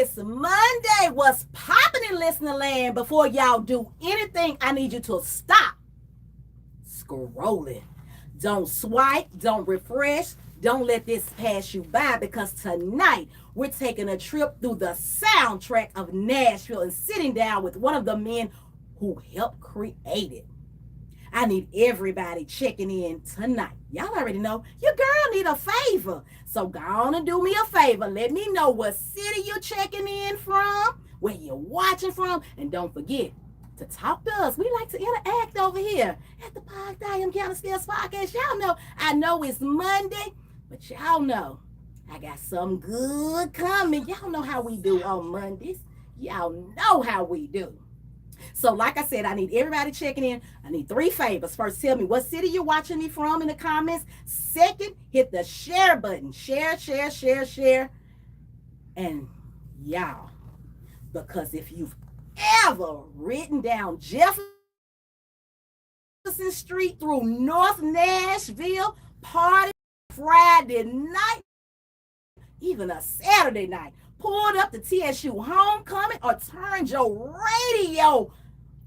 It's Monday. What's popping in listener land? Before y'all do anything, I need you to stop scrolling. Don't swipe, don't refresh, don't let this pass you by, because tonight we're taking a trip through the soundtrack of Nashville and sitting down with one of the men who helped create it. I need everybody checking in tonight. Y'all already know your girl need a favor. So go on and do me a favor. Let me know what city you're checking in from, where you're watching from, and don't forget to talk to us. We like to interact over here at the Qiana Skills Podcast. Y'all know, I know it's Monday, but y'all know I got some good coming. Y'all know how we do on Mondays. Y'all know how we do. So like I said, I need everybody checking in. I need 3 favors. First, tell me what city you're watching me from in the comments. Second, hit the share button. Share. And y'all, because if you've ever ridden down Jefferson Street through North Nashville, party Friday night, even a Saturday night, pulled up the TSU homecoming, or turned your radio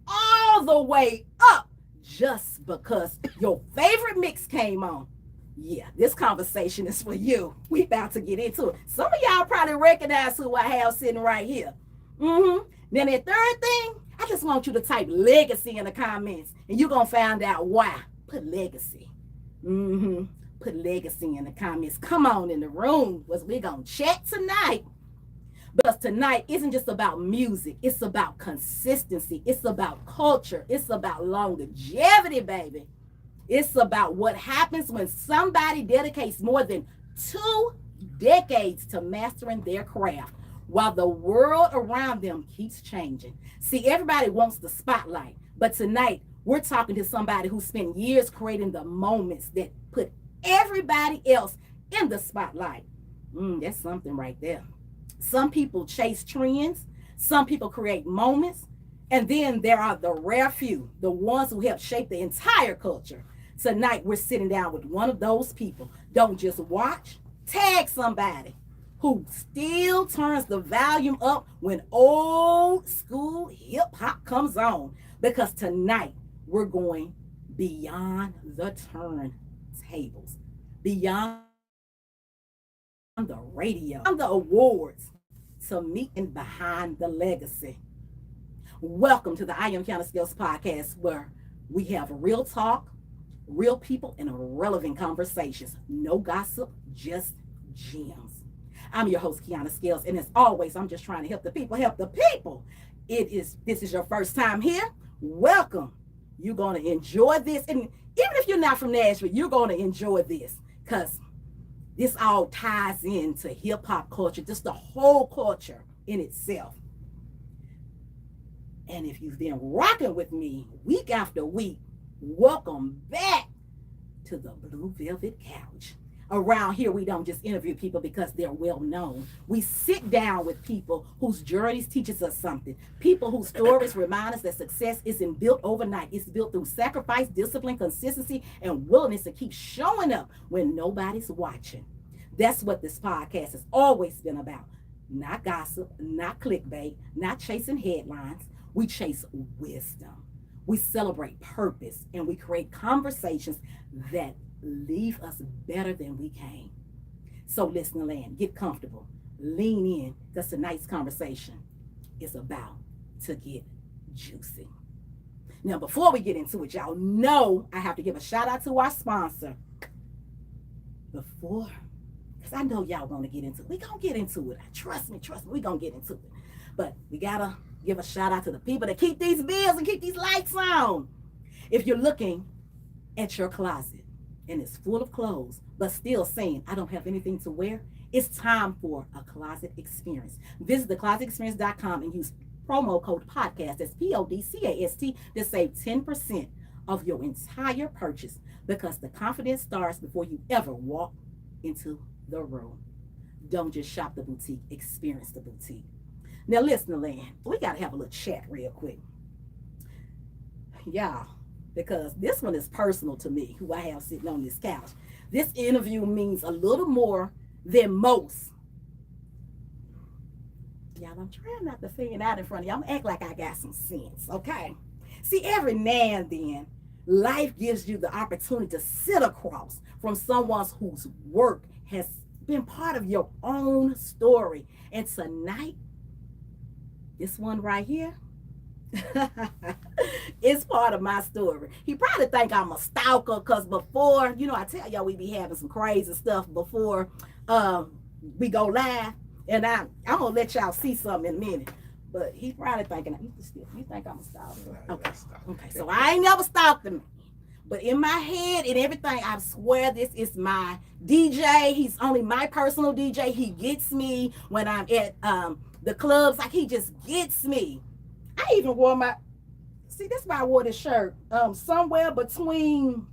all the way up just because your favorite mix came on, yeah, this conversation is for you. We about to get into it. Some of y'all probably recognize who I have sitting right here. Then the third thing, I just want you to type legacy in the comments, and you're going to find out why. Put legacy. Put legacy in the comments. Come on in the room, because we're going to chat tonight. Because tonight isn't just about music. It's about consistency. It's about culture. It's about longevity, baby. It's about what happens when somebody dedicates more than 2 decades to mastering their craft, while the world around them keeps changing. See, everybody wants the spotlight, but tonight we're talking to somebody who spent years creating the moments that put everybody else in the spotlight. That's something right there. Some people chase trends, some people create moments, and then there are the rare few, the ones who help shape the entire culture. Tonight, we're sitting down with one of those people. Don't just watch, tag somebody who still turns the volume up when old school hip hop comes on. Because tonight, we're going beyond the turntables, beyond the radio, on the awards, to meet and behind the legacy. Welcome to the I Am Qiana Skills Podcast, where we have real talk, real people, and relevant conversations. No gossip, just gems. I'm your host, Qiana Skills, and as always, I'm just trying to help the people help the people. This is your first time here. Welcome. You're going to enjoy this, and even if you're not from Nashville, you're going to enjoy this, because this all ties into hip-hop culture, just the whole culture in itself. And if you've been rocking with me week after week, welcome back to the Blue Velvet Couch. Around here, we don't just interview people because they're well known. We sit down with people whose journeys teaches us something. People whose stories remind us that success isn't built overnight. It's built through sacrifice, discipline, consistency, and willingness to keep showing up when nobody's watching. That's what this podcast has always been about. Not gossip, not clickbait, not chasing headlines. We chase wisdom. We celebrate purpose, and we create conversations that leave us better than we came. So listener land, get comfortable, lean in, because tonight's conversation is about to get juicy. Now, before we get into it, y'all know I have to give a shout out to our sponsor. Because I know y'all want to get into it. We're going to get into it. Trust me, we're going to get into it. But we got to give a shout out to the people that keep these bills and keep these lights on. If you're looking at your closet and it's full of clothes, but still saying, I don't have anything to wear, it's time for a closet experience. Visit theclosetexperience.com and use promo code podcast, that's PODCAST, to save 10% of your entire purchase, because the confidence starts before you ever walk into the room. Don't just shop the boutique, experience the boutique. Now, listener land, we got to have a little chat real quick. Y'all, because this one is personal to me, who I have sitting on this couch. This interview means a little more than most Y'all, I'm trying not to fan out in front of you. I'm gonna act like I got some sense, okay? See, every now and then, life gives you the opportunity to sit across from someone whose work has been part of your own story. And tonight, this one right here, it's part of my story. He probably think I'm a stalker because before, you know, I tell y'all we be having some crazy stuff before we go live. And I'm gonna let y'all see something in a minute. But he probably thinking, you think I'm a stalker? Okay. Okay, so I ain't never stalked him. But in my head and everything, I swear this is my DJ. He's only my personal DJ. He gets me when I'm at the clubs. Like, he just gets me. I even wore see, that's why I wore this shirt. Somewhere between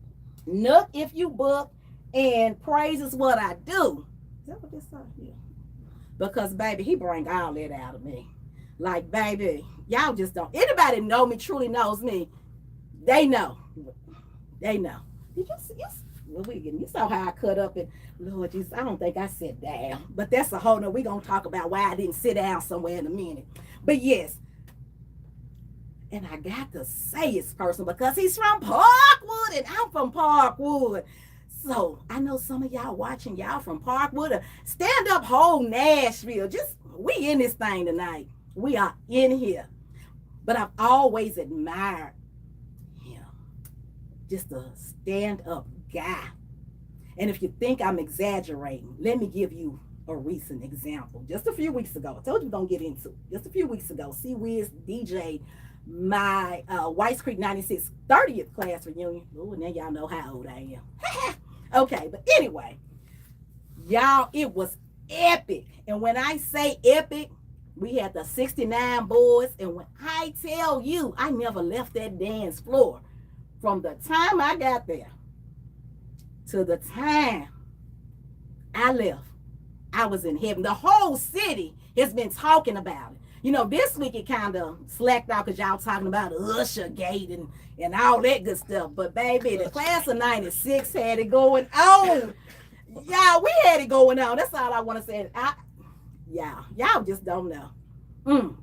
Nook If You Book and Praise Is What I Do. Is that what this is? Yeah. Because, baby, he bring all that out of me. Like, baby, y'all just don't. Anybody know me, truly knows me, they know. They know. Did you see? You saw how I cut up and, Lord Jesus, I don't think I sat down. But that's a whole nother. We're going to talk about why I didn't sit down somewhere in a minute. But yes. And I got to say it's personal because he's from Parkwood and I'm from Parkwood. So I know some of y'all watching, y'all from Parkwood, or stand up whole Nashville. We in this thing tonight. We are in here. But I've always admired him. Just a stand-up guy. And if you think I'm exaggerating, let me give you a recent example. Just a few weeks ago, I told you we're going to get into it. Just a few weeks ago, C-Wiz DJ my White Creek 96 30th class reunion. Oh, now y'all know how old I am. Okay, but anyway, y'all, it was epic. And when I say epic, we had the 69 boys. And when I tell you, I never left that dance floor. From the time I got there to the time I left, I was in heaven. The whole city has been talking about it. You know, this week it kind of slacked out because y'all talking about Usher Gate and all that good stuff. But baby, the class of 96 had it going on. Y'all, we had it going on. That's all I want to say. Y'all just don't know.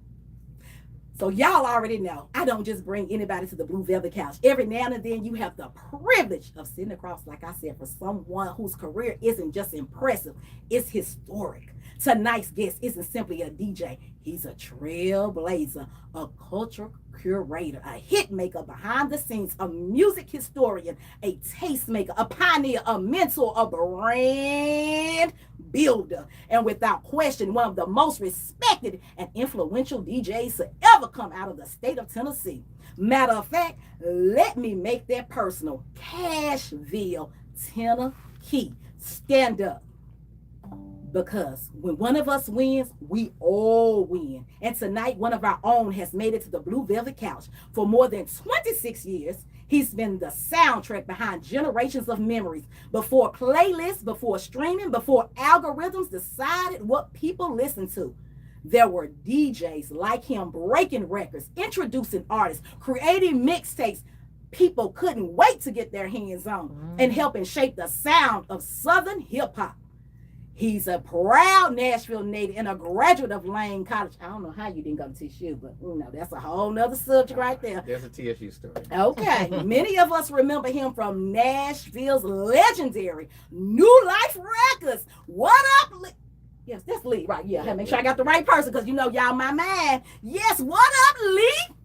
So y'all already know, I don't just bring anybody to the Blue Velvet Couch. Every now and then you have the privilege of sitting across, like I said, for someone whose career isn't just impressive, it's historic. Tonight's guest isn't simply a DJ. He's a trailblazer, a culture curator, a hit maker behind the scenes, a music historian, a tastemaker, a pioneer, a mentor, a brand builder, and without question, one of the most respected and influential DJs to ever come out of the state of Tennessee. Matter of fact, let me make that personal. Cashville, Tennessee. Stand up. Because when one of us wins, we all win. And tonight, one of our own has made it to the Blue Velvet Couch. For more than 26 years, he's been the soundtrack behind generations of memories. Before playlists, before streaming, before algorithms decided what people listen to. There were DJs like him breaking records, introducing artists, creating mixtapes people couldn't wait to get their hands on, and helping shape the sound of Southern hip-hop. He's a proud Nashville native and a graduate of Lane College. I don't know how you didn't go to TSU, but you know, that's a whole nother subject right there. There's a TSU story. Okay. Many of us remember him from Nashville's legendary New Life Records. What up, Lee? Yes, that's Lee, right? Yeah, make sure I got the right person because you know y'all my man. Yes, what up, Lee?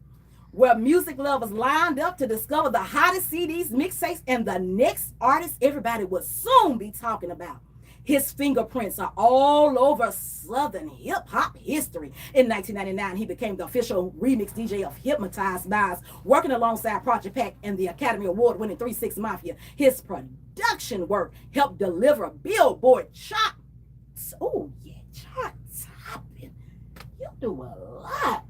Where music lovers lined up to discover the hottest CDs, mixtapes, and the next artist everybody will soon be talking about. His fingerprints are all over Southern hip-hop history. In 1999, he became the official remix DJ of Hypnotized Minds, working alongside Project Pack and the Academy Award-winning 3-6 Mafia. His production work helped deliver Billboard chart. Oh, yeah, chart-topping. You do a lot.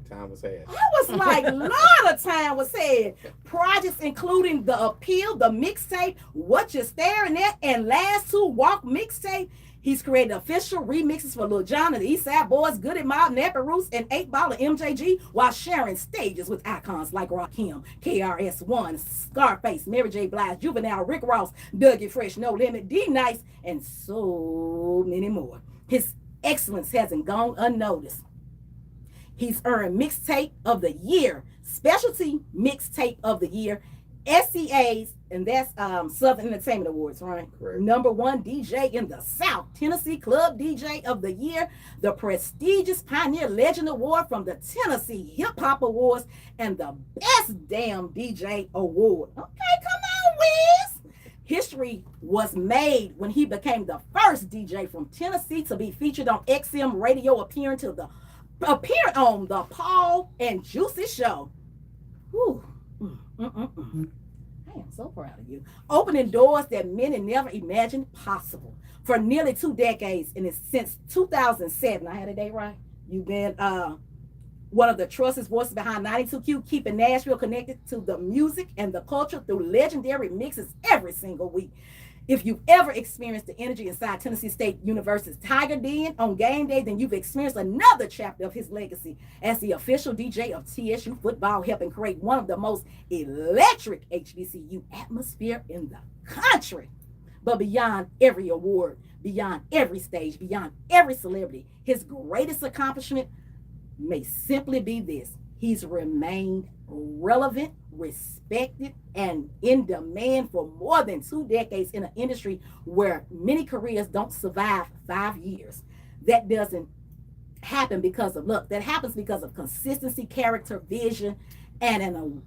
Time was had. I was like, a lot of time was had. Projects including The Appeal, the mixtape, What You're Staring At, and Last Two Walk mixtape. He's created official remixes for Lil Jon and the Eastside Boys, Goody Mob, Nappy Roots, and 8 Ball of MJG, while sharing stages with icons like Rakim, KRS-One, Scarface, Mary J. Blige, Juvenile, Rick Ross, Dougie Fresh, No Limit, D Nice, and so many more. His excellence hasn't gone unnoticed. He's earned Mixtape of the Year, Specialty Mixtape of the Year, SCA's, and that's Southern Entertainment Awards, right? Correct. #1 DJ in the South, Tennessee Club DJ of the Year, the prestigious Pioneer Legend Award from the Tennessee Hip Hop Awards, and the Best Damn DJ Award. Okay, come on, Wiz. History was made when he became the first DJ from Tennessee to be featured on XM radio, appearing on the Paul and Juicy Show. Whew. I am so proud of you. Opening doors that many never imagined possible. For nearly 2 decades, and it's since 2007, I had a day right, you've been one of the trusted voices behind 92Q, keeping Nashville connected to the music and the culture through legendary mixes every single week. If you've ever experienced the energy inside Tennessee State University's Tiger Den on game day, then you've experienced another chapter of his legacy as the official DJ of TSU football, helping create one of the most electric HBCU atmosphere in the country. But beyond every award, beyond every stage, beyond every celebrity, his greatest accomplishment may simply be this: he's remained relevant, respected, and in demand for more than 2 decades in an industry where many careers don't survive 5 years. That doesn't happen because of luck. That happens because of consistency, character, vision, and an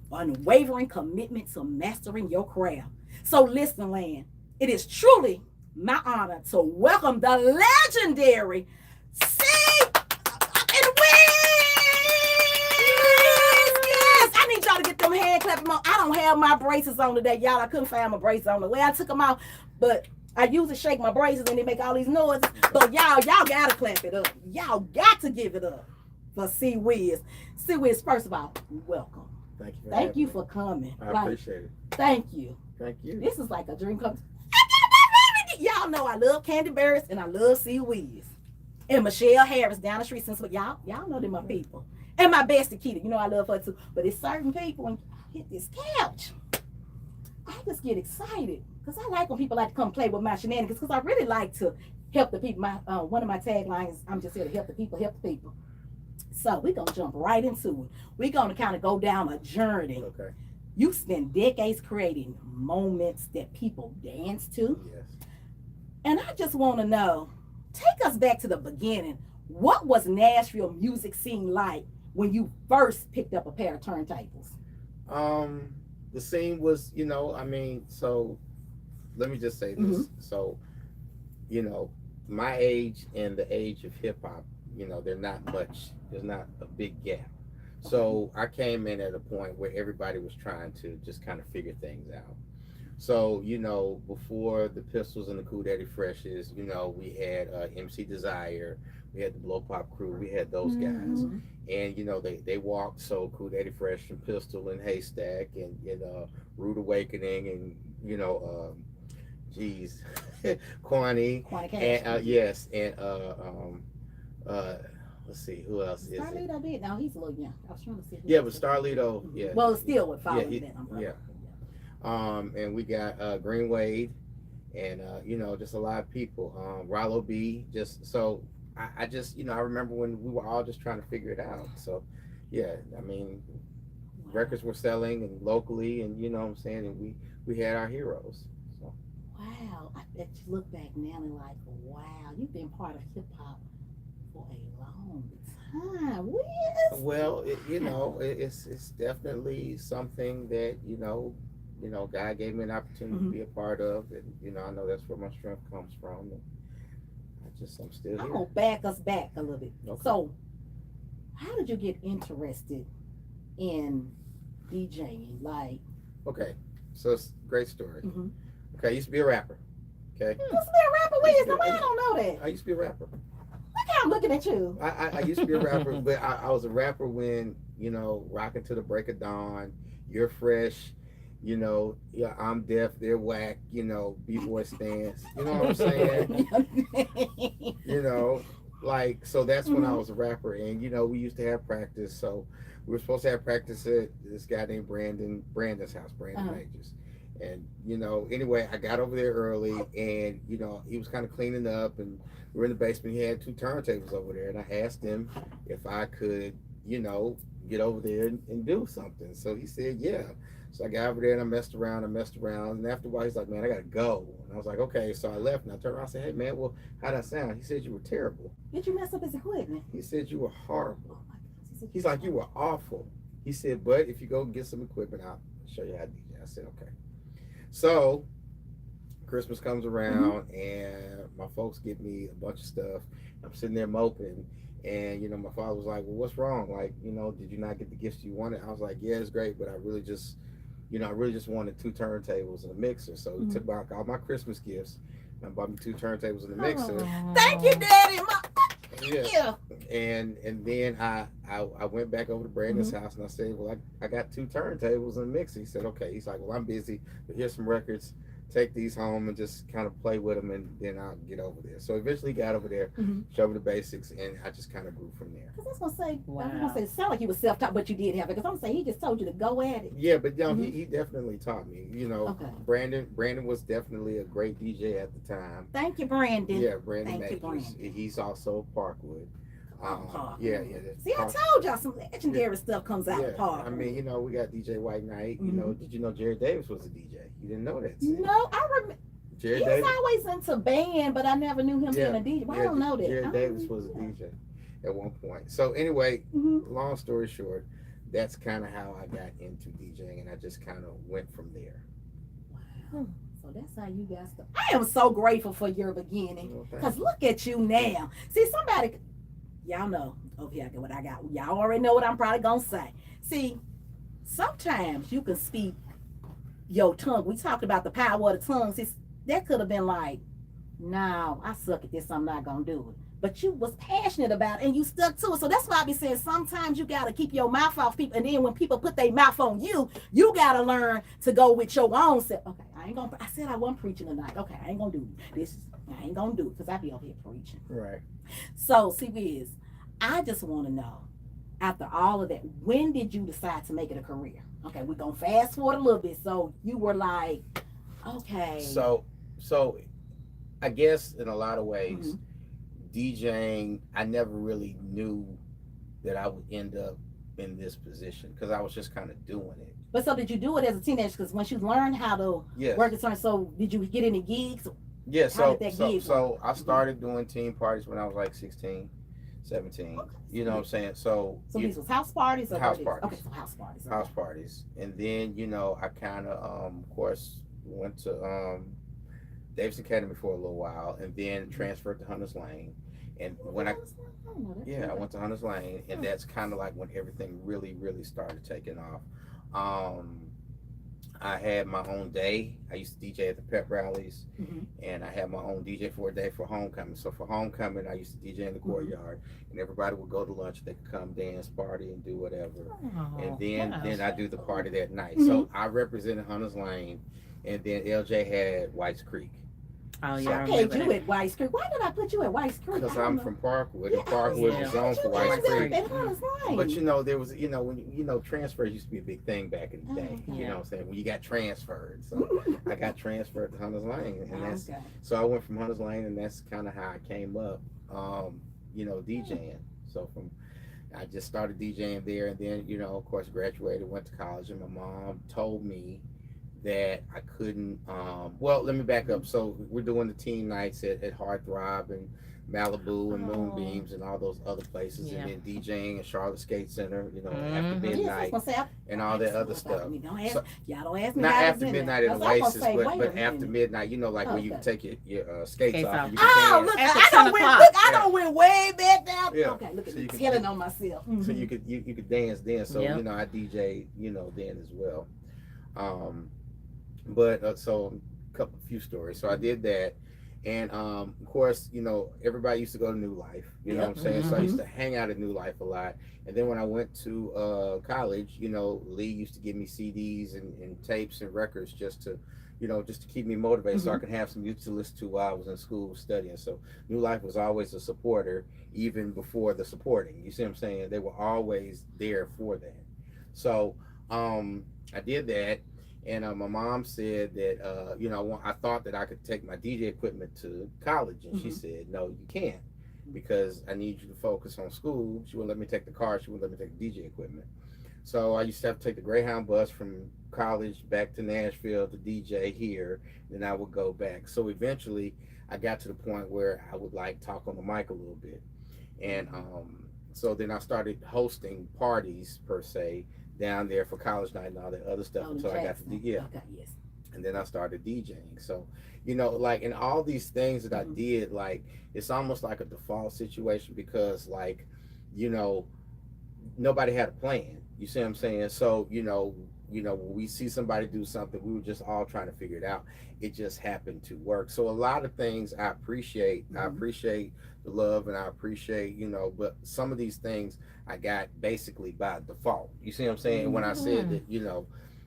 unwavering commitment to mastering your craft. So listen, land, it is truly my honor to welcome the legendary to get them hand clapping on. I don't have my braces on today, y'all. I couldn't find my braces on the way I took them out, but I usually shake my braces and they make all these noises. But y'all gotta clap it up. Y'all got to give it up for C-Wiz. C-Wiz, first of all, welcome. Thank you. Thank you for coming. I appreciate it. Thank you. Thank you. This is like a dream come. Y'all know I love Candy Burris and I love C-Wiz. And Michelle Harris down the street, since y'all know they're my people. And my bestie Keita, you know I love her too. But it's certain people, when I hit this couch, I just get excited because I like when people like to come play with my shenanigans, because I really like to help the people. My one of my taglines, I'm just here to help the people, help the people. So we're gonna jump right into it. We're gonna kind of go down a journey. Okay. You spent decades creating moments that people dance to. Yes. And I just want to know, take us back to the beginning. What was Nashville music scene like when you first picked up a pair of turntables? The scene was, so let me just say this. Mm-hmm. So, my age and the age of hip hop, there's not a big gap. So I came in at a point where everybody was trying to just kind of figure things out. So, before the Pistols and the Cool Daddy Freshes, we had MC Desire, we had the Blow Pop Crew, we had those guys. And, they walked, so Cool Daddy Fresh and Pistol and Haystack and, Rude Awakening and, Kwani. And, yes, and, let's see, who else is it? Starlito did. Now he's a little young. I was trying to see. Yeah, but Starlito, yeah. Well, it still would follow yeah, that umbrella. Yeah. And we got Green Wade and just a lot of people. Rollo B, just so I just I remember when we were all just trying to figure it out. So yeah, I mean, records were selling and locally, and what I'm saying, and we had our heroes. So wow, I bet you look back now and like, wow, you've been part of hip hop for a long time. Well, it's definitely something that God gave me an opportunity to be a part of, and I know that's where my strength comes from. And I'm still here. I'm gonna back us back a little bit. Okay. So, how did you get interested in DJing? Like, okay, so it's a great story. Mm-hmm. Okay, I used to be a rapper. Okay, you used to be a rapper. Wiz? I don't know that. I used to be a rapper. Look how I'm looking at you. I used to be a rapper, but I was a rapper when rocking to the break of dawn. You're fresh. I'm deaf, they're whack, B-boy stance, you know what I'm saying? So that's when I was a rapper, and we used to have practice. So we were supposed to have practice at this guy named Brandon's house, Brandon Majors. And anyway, I got over there early, and he was kind of cleaning up, and we were in the basement. He had 2 turntables over there, and I asked him if I could, get over there and do something. So he said, yeah. So I got over there and I messed around, and after a while he's like, man, I gotta go. And I was like, okay. So I left, and I turned around and said, hey man, well, how'd I sound? He said you were terrible. Did you mess up his equipment? He said you were horrible. Oh my goodness. He's like, you were awful. He said, but if you go get some equipment, I'll show you how to DJ. I said, okay. So Christmas comes around, and my folks give me a bunch of stuff. I'm sitting there moping, and my father was like, well, what's wrong? Like, did you not get the gifts you wanted? I was like, yeah, it's great, but I really just wanted 2 turntables and a mixer. So he took back all my Christmas gifts and bought me 2 turntables and a mixer. Thank you, Daddy. Yeah. And then I went back over to Brandon's house, and I said, well, I got 2 turntables and a mixer. He said, okay. He's like, well, I'm busy, but here's some records. Take these home and just kind of play with them, and then I'll get over there. So eventually got over there, showed me the basics, and I just kind of grew from there. Because I was going to say, wow. I was going to say, it sounded like you were self-taught, but you did have it. Because I'm going to say, he just told you to go at it. Yeah, but he definitely taught me. Okay. Brandon was definitely a great DJ at the time. Thank you, Brandon. Yeah, Brandon. He's also Parkwood. Yeah. See, I told y'all some legendary stuff comes out of Park. I mean, we got DJ White Knight. Did you know Jared Davis was a DJ? You didn't know that? No, I remember. He was always into band, but I never knew him being a DJ. Well, I don't know that. Jared Davis was a DJ at one point. So anyway, long story short, that's kind of how I got into DJing, and I just kind of went from there. Wow. So that's how you got started. I am so grateful for your beginning, because look at you now. See, somebody, y'all know, okay, what I got. Y'all already know what I'm probably going to say. See, sometimes you can speak your tongue. We talked about the power of the tongue. See, that could have been like, no, I suck at this, I'm not going to do it. But you was passionate about it, and you stuck to it. So that's why I be saying sometimes you got to keep your mouth off people. And then when people put their mouth on you, you got to learn to go with your own self. Okay, I said I wasn't preaching tonight. Okay, I ain't going to do this. I ain't going to do it, because I be over here preaching. Right. So, C-Wiz, I just want to know, after all of that, when did you decide to make it a career? Okay, we're going to fast forward a little bit. So you were like, okay. So I guess in a lot of ways, DJing, I never really knew that I would end up in this position, because I was just kind of doing it. But so did you do it as a teenager? Because once you learned how to work it, so did you get any gigs? Yeah, so I started doing team parties when I was like 16, 17. Okay. You know what I'm saying? So these was house parties? Or house parties. Okay, so house parties. House parties. And then, I kind of, of course, went to Davis Academy for a little while, and then transferred to Hunters Lane. And when I went to Hunters Lane, and that's kind of like when everything really, really started taking off. I had my own day. I used to DJ at the pep rallies, and I had my own DJ for a day for homecoming. So for homecoming, I used to DJ in the courtyard, and everybody would go to lunch. They could come dance, party, and do whatever. And then I do the party that night. So I represented Hunters Lane, and then LJ had Whites Creek. Oh yeah, I paid you at Whites Creek. Why did I put you at Whites Creek? Because I'm from Parkwood, and Parkwood was zoned for Whites Creek. But there was, when transfers used to be a big thing back in the day. You know what I'm saying? When you got transferred, so I got transferred to Hunters Lane, and so I went from Hunters Lane, and that's kind of how I came up, DJing. So I just started DJing there, and then of course graduated, went to college, and my mom told me that I couldn't, well, let me back up. So we're doing the team nights at Heartthrob and Malibu and Moonbeams and all those other places, and then DJing at Charlotte Skate Center, after midnight and all that other stuff. Y'all don't ask me. Not after midnight at Oasis, but after midnight, like when you can take your skates off. Look, I don't went way back down. Yeah. Okay, look at me telling on myself. So you could dance then. So I DJ, then as well. But so a few stories. So I did that, and of course, everybody used to go to New Life. You know what I'm saying? So I used to hang out at New Life a lot. And then when I went to college, Lee used to give me CDs and tapes and records just to keep me motivated, so I could have some music to listen to while I was in school studying. So New Life was always a supporter, even before the supporting. You see what I'm saying? They were always there for that. So I did that. And my mom said that, I thought that I could take my DJ equipment to college. And she said, no, you can't, because I need you to focus on school. She wouldn't let me take the car. She wouldn't let me take the DJ equipment. So I used to have to take the Greyhound bus from college back to Nashville to DJ here. Then I would go back. So eventually I got to the point where I would like talk on the mic a little bit. And so then I started hosting parties per se down there for college night and all that other stuff until I got to Okay, yes. And then I started DJing. So, like in all these things that I did, like it's almost like a default situation because like, nobody had a plan. You see what I'm saying? So, when we see somebody do something, we were just all trying to figure it out. It just happened to work. So a lot of things I appreciate. I appreciate the love and I appreciate, but some of these things I got basically by default. You see what I'm saying? When I said that,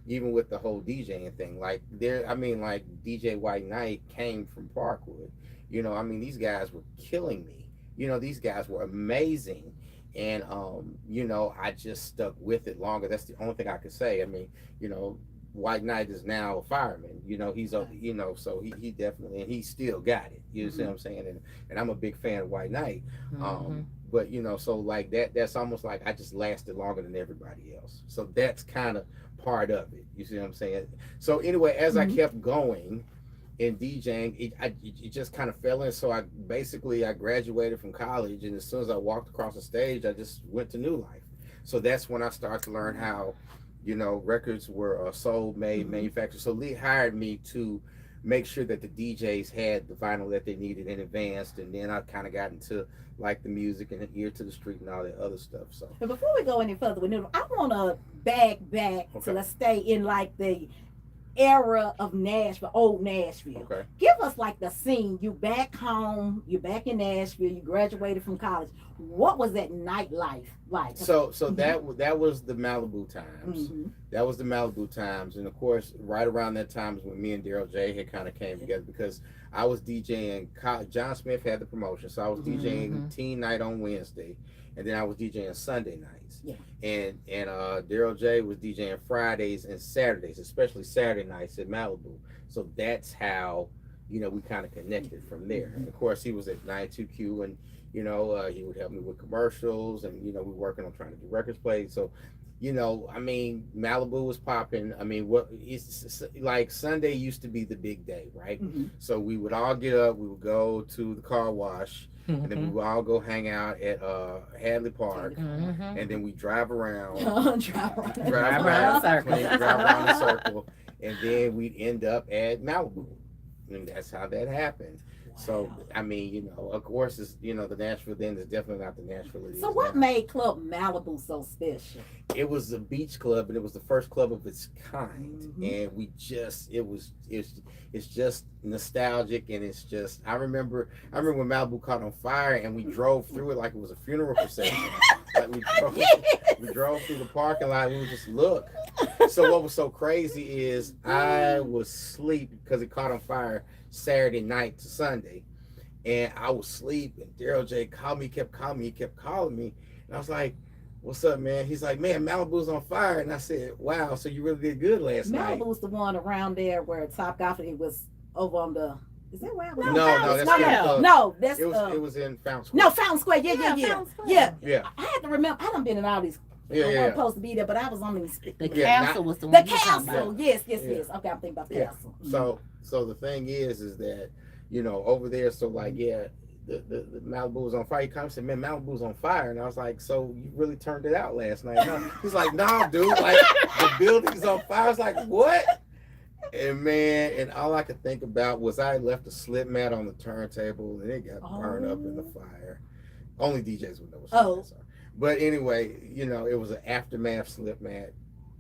even with the whole DJing thing, like DJ White Knight came from Parkwood. These guys were killing me. These guys were amazing. And, I just stuck with it longer. That's the only thing I could say. White Knight is now a fireman, he's a, so he definitely, and he still got it. You see what I'm saying? And I'm a big fan of White Knight. But, so like that's almost like I just lasted longer than everybody else. So that's kind of part of it. You see what I'm saying? So anyway, as I kept going in DJing, it just kind of fell in. So I graduated from college, and as soon as I walked across the stage, I just went to New Life. So that's when I started to learn how, records were sold, made, manufactured. So Lee hired me to make sure that the DJs had the vinyl that they needed in advance, and then I kind of got into like the music and the ear to the street and all that other stuff. So, but before we go any further with Noodle, I want to back to let's stay in like the era of Nashville, old Nashville. Okay. Give us like the scene. You back home, you back in Nashville, you graduated from college. What was that nightlife like? So that was the Malibu times. That was the Malibu times. And of course, right around that time is when me and Daryl J had kind of came together, because I was DJing, John Smith had the promotion. So I was DJing teen night on Wednesday, and then I was DJing Sunday nights. Yeah. And Daryl J was DJing Fridays and Saturdays, especially Saturday nights at Malibu. So that's how, we kind of connected from there. And of course, he was at 92Q, and he would help me with commercials, and we were working on trying to do records played. So, Malibu was popping. It's like Sunday used to be the big day, right? So we would all get up, we would go to the car wash, and then we would all go hang out at Hadley Park, and then we drive around, drive around the circle, and then we'd end up at Malibu, and that's how that happened. So, of course, it's, the Nashville then is definitely not the Nashville it is. So what made Club Malibu so special? It was a beach club, and it was the first club of its kind. And it's just nostalgic, and it's just, I remember when Malibu caught on fire, and we drove through it like it was a funeral procession. Like we drove through the parking lot, and we would just look. So what was so crazy is I was asleep because it caught on fire Saturday night to Sunday, and I was asleep, and Daryl J called me, kept calling me, and I was like, "What's up, man?" He's like, "Man, Malibu's on fire," and I said, "Wow, so you really did good last night." Malibu's the one around there where Top Golf, it was over on the. Is that where I was? It was in Fountain Square. No, Fountain Square. Yeah. I had to remember. I done been in all these. I wasn't supposed to be there, but I was on the council was the one. The council. Yes. Okay, I'm thinking about the council. So the thing is that, over there, so like, the Malibu was on fire. He come and said, "Man, Malibu's on fire," and I was like, "So you really turned it out last night?" Huh? He's like, "No, dude, like the building's on fire." I was like, "What?" And all I could think about was I left a slip mat on the turntable, and it got burned up in the fire. Only DJs would know what slip mats are. But anyway, it was an aftermath slip mat.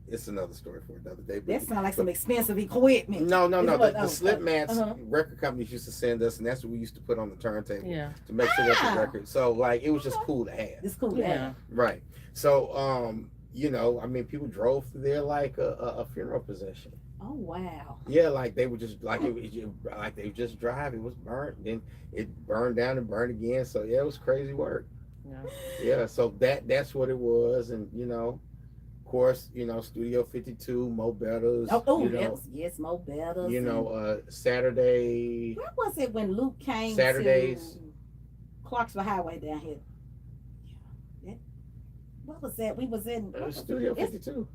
It's another story for another day. That sounds like some expensive equipment. No. The slip mats, record companies used to send us, and that's what we used to put on the turntable to make sure that the record. So, like, it was just cool to have. It's cool to have. Right. So, people drove through there like a funeral procession. Oh wow! Yeah, like they would just like they would just drive. It was burnt, then it burned down and burned again. So yeah, it was crazy work. Yeah. So that's what it was, and of course, Studio 52, Mo Betters. Yes, Mo Betters. Saturday. Where was it when Luke came Saturdays. to Clarksville Highway down here? What was that? We was in Studio 52. Was it Studio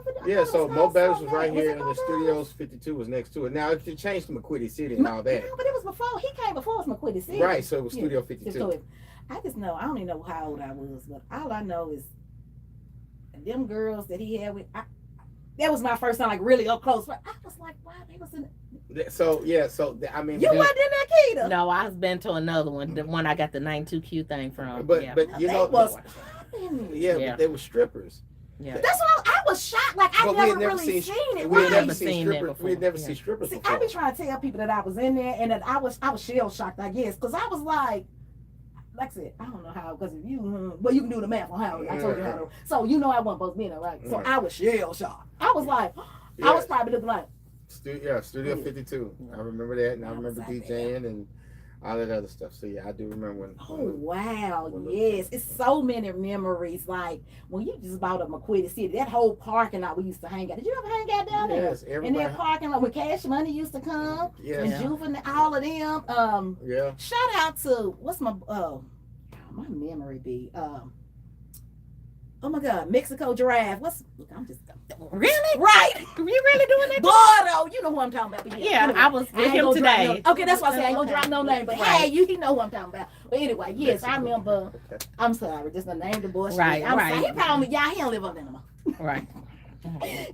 52? Yeah, so Mo Betters was right here, and the Studios 52 was next to it. Now it changed to McQuitty City and all that. No, but it was before. He came before it was McQuitty City. Right, so it was Studio 52. I just know, I don't even know how old I was, but all I know is them girls that he had with, that was my first time, like, really up close. But I was like, wow, they was in. I mean, you wasn't in that, Keita. No, I've been to another one, the one I got the 92Q thing from. But was but they were strippers. Yeah. But that's what I was shocked. Like, I never really seen it. We had never seen strippers. We had never seen strippers before. I be trying to tell people that I was in there, and that I was shell shocked, I guess, because I was like I said, I don't know how, because if you, well, you can do the math on how. I told you how to. So I wasn't supposed to be in there, right? So I was shell shocked. I was like, I was probably looking like. Studio 52. I remember that, and I remember DJing and all that other stuff. So I do remember when. Oh wow, yes, it's so many memories. Like when you just bought up McQuitty City, that whole parking lot we used to hang out. Did you ever hang out down there? Yes, everybody. In that parking lot when Cash Money used to come. Yes. And Juvenile, all of them. Yeah. Shout out to my memory be oh my God, Mexico Giraffe. I'm just really right. You really doing that? Gordo, you know who I'm talking about. Yeah, anyway, I was with him today. Okay, that's why I say I ain't gonna drop no name, but hey, you know who I'm talking about. But anyway, yes, I remember. I'm sorry, just the name the bullshit. Right. He probably y'all he don't live up in them. Right.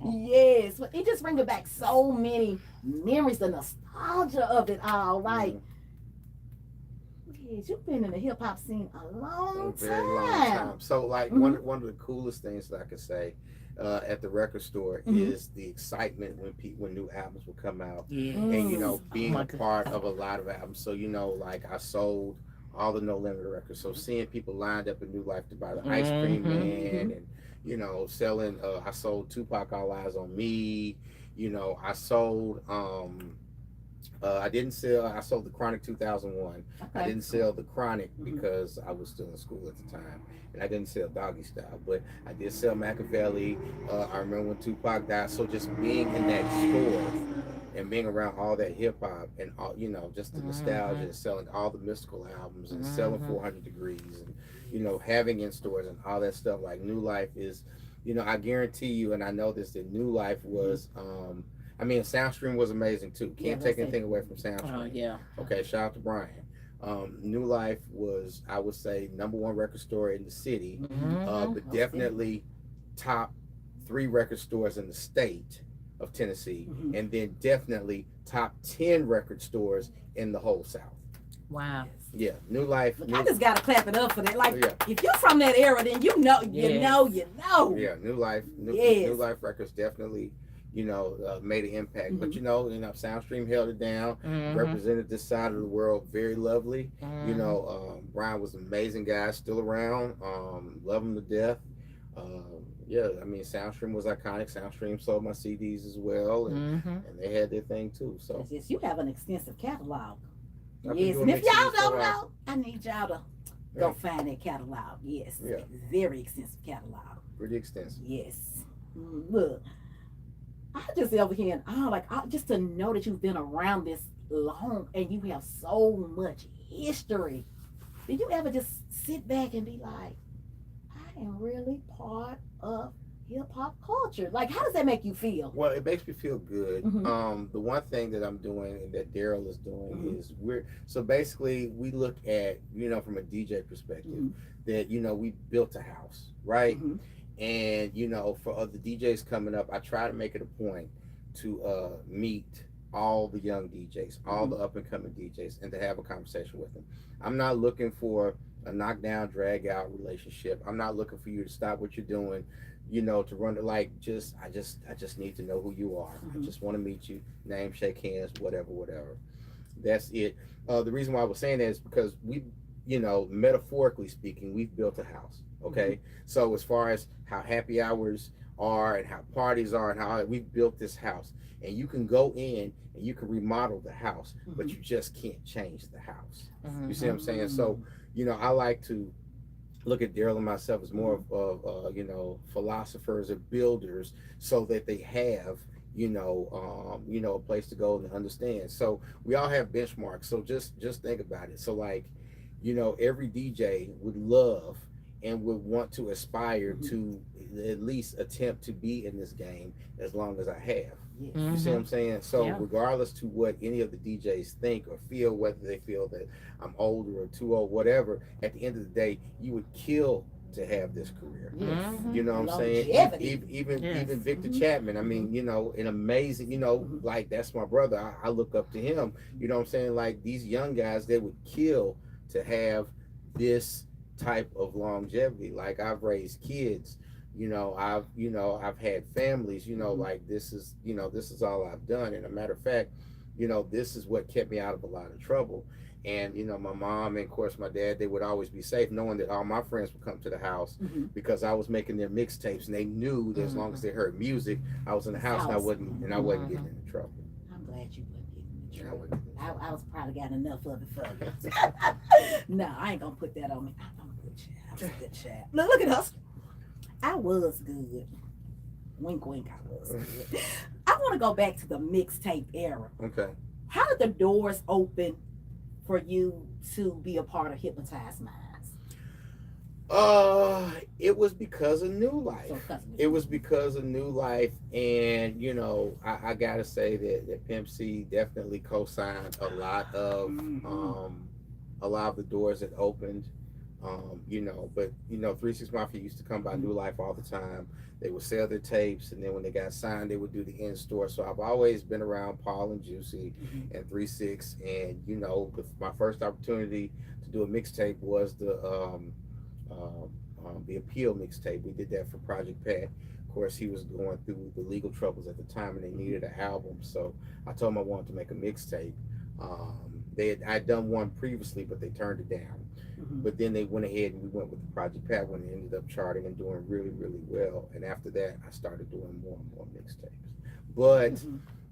Yes, but it just brings back so many memories, the nostalgia of it all. Like, yes, you've been in the hip hop scene a long time. So, like, one of the coolest things that I could say at the record store is the excitement when new albums would come out, and being a part of a lot of albums. So like I sold all the No Limit records. So seeing people lined up in New Life to buy the Ice Cream Man, and selling. I sold Tupac All Eyes on Me. I sold. I sold the Chronic 2001. Okay. I didn't sell the Chronic because I was still in school at the time, and I didn't sell Doggy Style, but I did sell Machiavelli. I remember when Tupac died. So just being in that store and being around all that hip hop and all, just the nostalgia and selling all the Mystical albums and selling 400 Degrees and having in stores and all that stuff. Like New Life is, I guarantee you, and I know this, that New Life was Soundstream was amazing too. Can't take anything away from Soundstream. Yeah. Okay, shout out to Brian. New Life was, I would say, #1 record store in the city, but definitely top 3 record stores in the state of Tennessee, and then definitely top 10 record stores in the whole South. Wow. Yeah, New Life. I just gotta clap it up for that. Like, if you're from that era, then you know. Yeah, New Life. New Life Records definitely. Made an impact. But Soundstream held it down, represented this side of the world very lovely. Brian was an amazing guy, still around. Love him to death. Soundstream was iconic. Soundstream sold my CDs as well, and they had their thing too. So yes, you have an extensive catalog. Yes, and if y'all don't know, I need y'all to go find that catalog. Yes, very extensive catalog. Pretty extensive. Yes. Look. I just over here, just to know that you've been around this long and you have so much history. Did you ever just sit back and be like, I am really part of hip hop culture? Like, how does that make you feel? Well, it makes me feel good. The one thing that I'm doing and that Daryl is doing is basically we look at, from a DJ perspective, that, we built a house, right? And, for other DJs coming up, I try to make it a point to meet all the young DJs, all the up-and-coming DJs, and to have a conversation with them. I'm not looking for a knockdown, drag-out relationship. I'm not looking for you to stop what you're doing, to run it I just need to know who you are. I just want to meet you, name, shake hands, whatever. That's it. The reason why I was saying that is because we, metaphorically speaking, we've built a house. Okay, so as far as how happy hours are and how parties are and how we've built this house, and you can go in and you can remodel the house, but you just can't change the house. You see what I'm saying? So, I like to look at Daryl and myself as more of philosophers or builders, so that they have a place to go and understand. So we all have benchmarks. So just think about it. So like, every DJ would love and would want to aspire to at least attempt to be in this game as long as I have. Yes. You see what I'm saying? So Yeah. regardless to what any of the DJs think or feel, whether they feel that I'm older or too old, whatever, at the end of the day, you would kill to have this career. Yes. You know what I'm saying? Longevity. Even Yes. Victor Chapman, I mean, an amazing, like that's my brother. I look up to him. You know what I'm saying? Like these young guys, they would kill to have this type of longevity. Like I've raised kids. I've had families, like this is all I've done. And a matter of fact, this is what kept me out of a lot of trouble. And, my mom and of course my dad, they would always be safe knowing that all my friends would come to the house because I was making their mixtapes, and they knew that as long as they heard music, I was in the house and I wasn't getting into trouble. I'm glad you wasn't getting in I trouble. wasn't getting in trouble. I was probably got enough of it for you. No, I ain't gonna put that on me. I'm a good child. I'm a good child. Look at us. I was good. Wink, wink, I was good. I want to go back to the mixtape era. Okay. How did the doors open for you to be a part of Hypnotized Minds? It was because of New Life. So, It was because of New Life, and I gotta say that Pimp C definitely co-signed a lot of the doors that opened. But 36 Mafia used to come by New Life all the time. They would sell their tapes, and then when they got signed, they would do the in-store. So I've always been around Paul and Juicy and 36, and my first opportunity to do a mixtape was the Appeal mixtape. We did that for Project Pat. Of course, he was going through the legal troubles at the time, and they needed an album. So I told him I wanted to make a mixtape. I'd done one previously, but they turned it down. But then they went ahead and we went with the Project Pat one, and ended up charting and doing really, really well. And after that, I started doing more and more mixtapes. But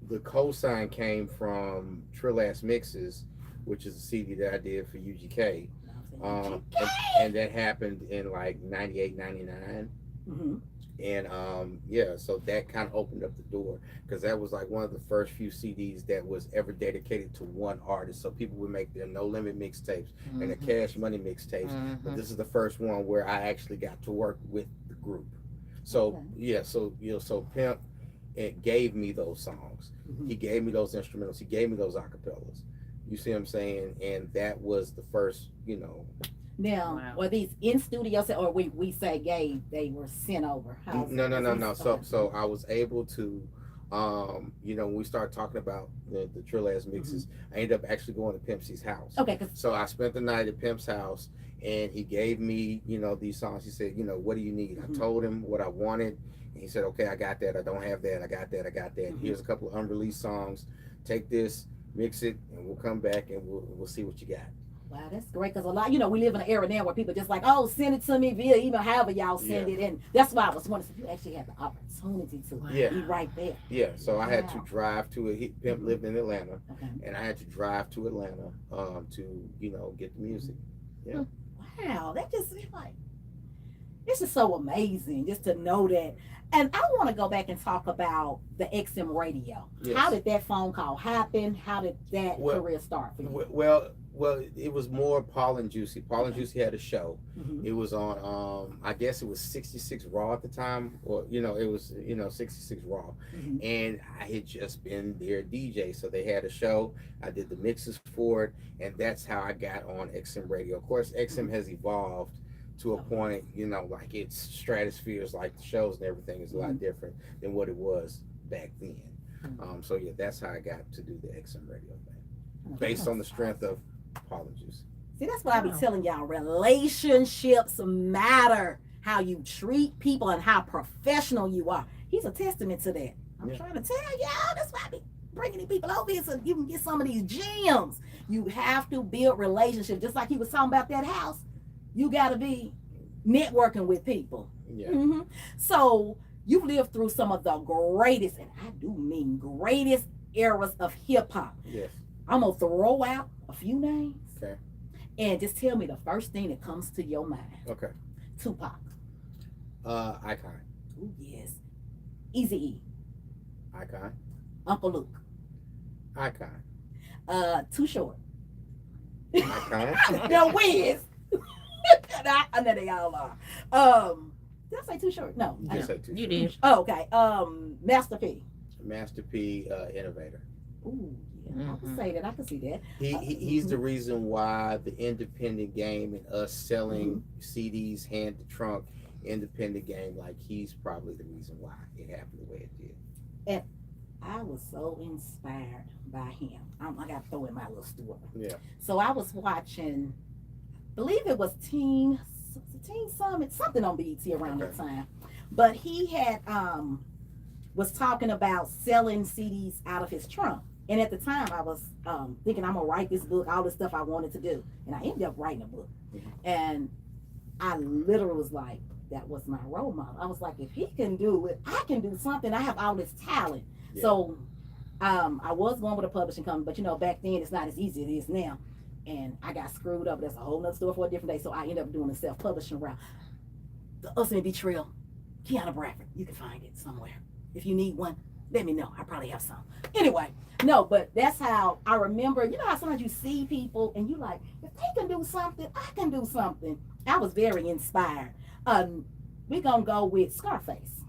the cosign came from Trill Ass Mixes, which is a CD that I did for UGK. And that happened in like 98, 99. And so that kind of opened up the door, because that was like one of the first few CDs that was ever dedicated to one artist. So people would make their No Limit mixtapes and their Cash Money mixtapes, but this is the first one where I actually got to work with the group. So so Pimp gave me those songs. He gave me those instrumentals. He gave me those acapellas. You see what I'm saying? And that was the first, Now, were these in studio, or we say gave, they were sent over? No. So I was able to, when we started talking about the Trill Ass Mixes, I ended up actually going to Pimp C's house. Okay. So I spent the night at Pimp's house, and he gave me, these songs. He said, what do you need? I told him what I wanted, and he said, okay, I got that. I don't have that. I got that. I got that. Here's a couple of unreleased songs. Take this, mix it, and we'll come back and we'll see what you got. Wow, that's great, because a lot, we live in an era now where people just like, oh, send it to me via email, however y'all send it, and that's why I was wondering if you actually had the opportunity to be right there. Yeah, so I had to drive to it. Pimp lived in Atlanta, and I had to drive to Atlanta to get the music. Yeah. Wow, that just like, this is so amazing just to know that. And I want to go back and talk about the XM radio. Yes. How did that phone call happen? How did that career start for you? Well, it was more Paul and Juicy. Paul and Juicy had a show. It was on, I guess it was 66 Raw at the time, or it was 66 Raw, and I had just been their DJ, so they had a show. I did the mixes for it, and that's how I got on XM radio. Of course, XM has evolved to a point, like its stratospheres, like the shows and everything, is a lot different than what it was back then. So yeah, that's how I got to do the XM radio thing, based on the strength of Paul and Juicy. See, that's what I be telling y'all. Relationships matter. How you treat people and how professional you are. He's a testament to that. I'm trying to tell y'all. That's why I be bringing these people over here so you can get some of these gems. You have to build relationships. Just like he was talking about that house. You got to be networking with people. Yeah. So you lived through some of the greatest, and I do mean greatest eras of hip hop. Yes. I'm going to throw out a few names. Okay. And just tell me the first thing that comes to your mind. Okay. Tupac. Icon. Oh yes. Eazy-E. Icon. Uncle Luke. Icon. Too Short. Icon. The Wiz. I know they all are. Did I say Too Short? No. You I just know. say two. You did. Oh, okay. Master P. Master P, innovator. Ooh, yeah. I can say that. I can see that. He's the reason why the independent game and us selling CDs hand to trunk independent game, like he's probably the reason why it happened the way it did. And I was so inspired by him. I got to throw in my little story. Yeah. So I was watching, believe it was Teen Summit, something on BET around that time. But he had was talking about selling CDs out of his trunk. And at the time I was thinking I'm gonna write this book, all this stuff I wanted to do. And I ended up writing a book. And I literally was like, that was my role model. I was like, if he can do it, I can do something. I have all this talent. Yeah. So I was going with a publishing company, but you know, back then it's not as easy as it is now. And I got screwed up. That's a whole nother story for a different day. So I ended up doing a self-publishing route. The Ultimate Betrayal, Qiana Bradford. You can find it somewhere. If you need one, let me know. I probably have some. Anyway, no, but that's how I remember. You know how sometimes you see people and you like, if they can do something, I can do something. I was very inspired. We're going to go with Scarface.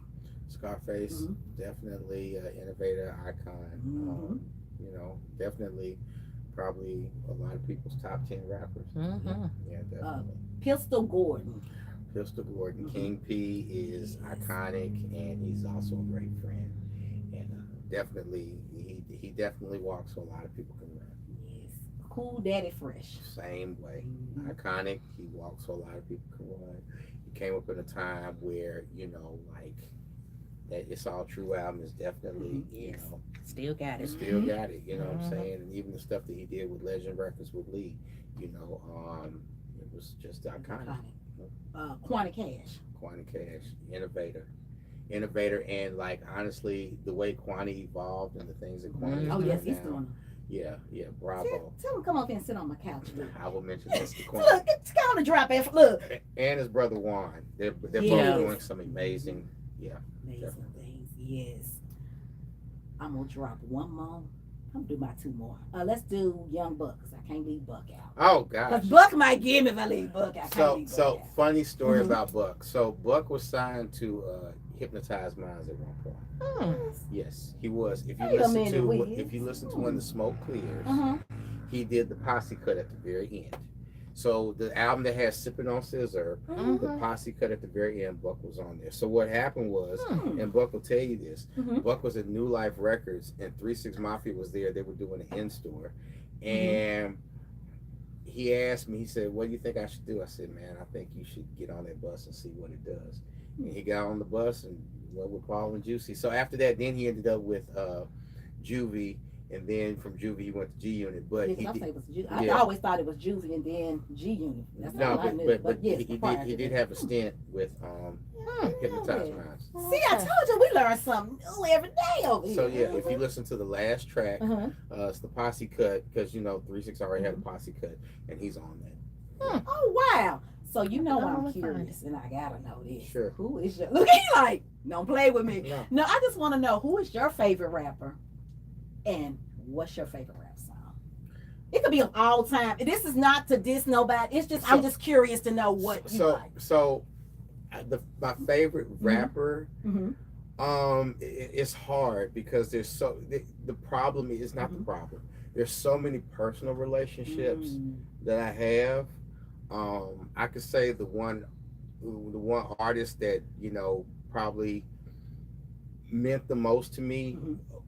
Scarface, definitely innovator, icon. You know, definitely probably a lot of people's top 10 rappers. Yeah, definitely. Pistol Gordon. Pistol Gordon. King P is iconic, and he's also a great friend. And definitely, he definitely walks so a lot of people can run. Yes. Cool Daddy Fresh. Same way. Iconic. He walks so a lot of people can run. He came up in a time where, you know, like, that It's All True album is definitely, you know, still got it. Still got it, you know what I'm saying? And even the stuff that he did with Legend Records with Lee, you know, it was just iconic. Quantic Cash. Quantic Cash, innovator, and like honestly, the way Quantic evolved and the things that Quantic oh yes, he's now, doing. Yeah, bravo. Tell him come up here and sit on my couch. I will mention this to Quantic. Look, it's going to drop it. Look. And his brother Juan, they're both doing some amazing, amazing things. Yes. I'm gonna drop one more. I'm gonna do my two more. Let's do Young Buck, because I can't leave Buck out. Oh gosh. Because Buck might give me if I leave Buck out. So funny story about Buck. So Buck was signed to Hypnotize Minds at one point. Yes, he was. If you listen to When the Smoke Clears, he did the posse cut at the very end. So the album that has Sippin' on Scissor, the posse cut at the very end, Buck was on there. So what happened was, and Buck will tell you this, Buck was at New Life Records and 3-6 Mafia was there. They were doing an in-store. And he asked me, he said, what do you think I should do? I said, man, I think you should get on that bus and see what it does. And he got on the bus and went with Paul and Juicy. So after that, then he ended up with Juvie. And then from Juvie, he went to G Unit. But I always thought it was Juvie and then G Unit. That's all I knew. But yes, he did have a stint with Hypnotize Minds. See, I told you we learn something new every day over here. So yeah, if you listen to the last track, it's the posse cut, because you know 3-6 already had a posse cut, and he's on that. Oh wow! So you know I'm curious, and I gotta know this. Sure. Who is your? Look, he like, don't play with me. No, I just want to know who is your favorite rapper. And what's your favorite rap song? It could be of all time. This is not to diss nobody. It's just I'm just curious to know what you like. So, my favorite rapper, it's hard because there's the problem is not the problem. There's so many personal relationships that I have. I could say the one artist that you know probably meant the most to me.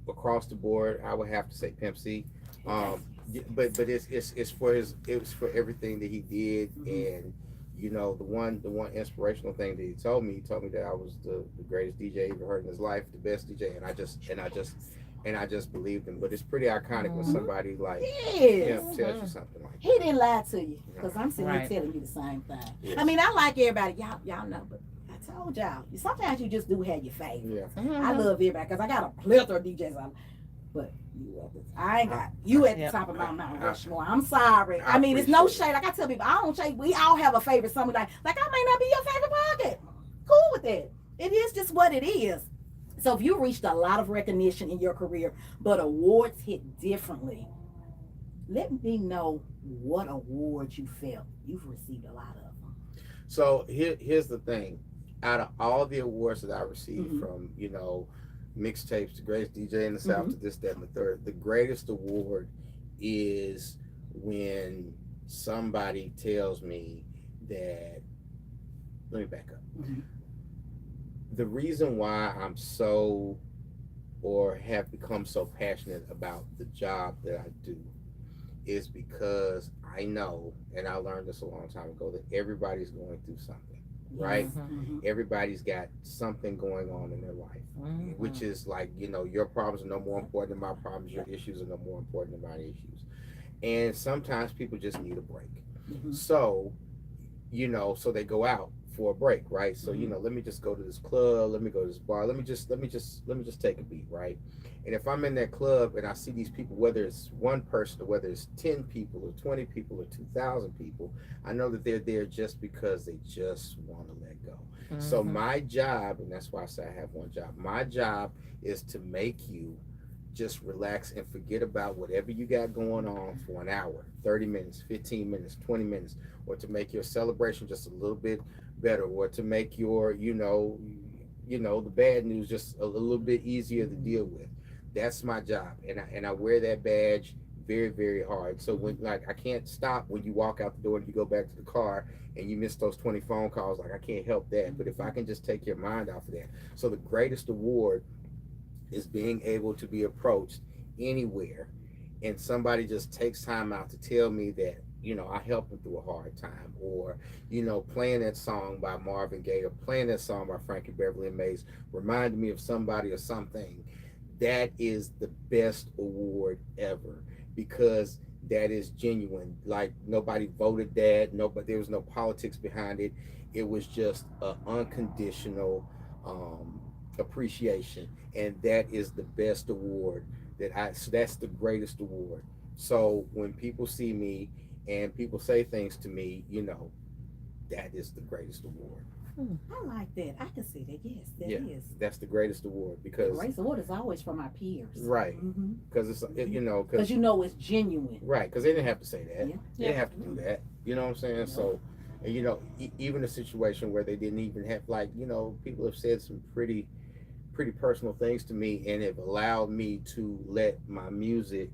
Across the board, I would have to say Pimp C, but it's for everything that he did, and you know the one inspirational thing that he told me that I was the greatest DJ he ever heard in his life, the best DJ, and I just believed him. But it's pretty iconic when somebody like him tells you something like that. He didn't lie to you, because I'm sitting here telling you the same thing. Yes. I mean, I like everybody, y'all know, but I told y'all, sometimes you just do have your favorites. I love everybody because I got a plethora of DJs. But I ain't got you at the top of my Mount Rushmore. I'm sorry. I mean, it's no shade. Like I tell people, I don't shade. We all have a favorite summer night. Like I may not be your favorite pocket. Cool with that. It is just what it is. So if you reached a lot of recognition in your career, but awards hit differently, let me know what awards you felt you've received a lot of them. So here's the thing. Out of all the awards that I received from, mixtapes, the greatest DJ in the South to this, that, and the third, the greatest award is when somebody tells me that, let me back up. The reason why I'm so, or have become so passionate about the job that I do is because I know, and I learned this a long time ago, that everybody's going through something, right? Everybody's got something going on in their life, which is like, your problems are no more important than my problems, your issues are no more important than my issues. And sometimes people just need a break. So, so they go out for a break, right? So, let me just go to this club, let me go to this bar, let me just take a beat, right? And if I'm in that club and I see these people, whether it's one person or whether it's 10 people or 20 people or 2,000 people, I know that they're there just because they just want to let go. So my job, and that's why I say I have one job, my job is to make you just relax and forget about whatever you got going on for an hour, 30 minutes, 15 minutes, 20 minutes, or to make your celebration just a little bit better, or to make your, the bad news just a little bit easier to deal with. That's my job. And I wear that badge very, very hard. So when, I can't stop when you walk out the door and you go back to the car and you miss those 20 phone calls, I can't help that. But if I can just take your mind off of that. So the greatest award is being able to be approached anywhere and somebody just takes time out to tell me that, I helped them through a hard time, or, playing that song by Marvin Gaye or playing that song by Frankie Beverly and Mays reminded me of somebody or something. That is the best award ever, because that is genuine. Like, nobody voted that, there was no politics behind it. It was just an unconditional appreciation, and that is the best award so that's the greatest award. So when people see me and people say things to me, that is the greatest award. I like that. I can see that. Yes, that is. That's the greatest award, because the greatest award is always from my peers. Right. Because it's because it's genuine. Right. Because they didn't have to say that. They didn't have to do that. You know what I'm saying? So, even a situation where they didn't even have, people have said some pretty personal things to me, and it allowed me to let my music,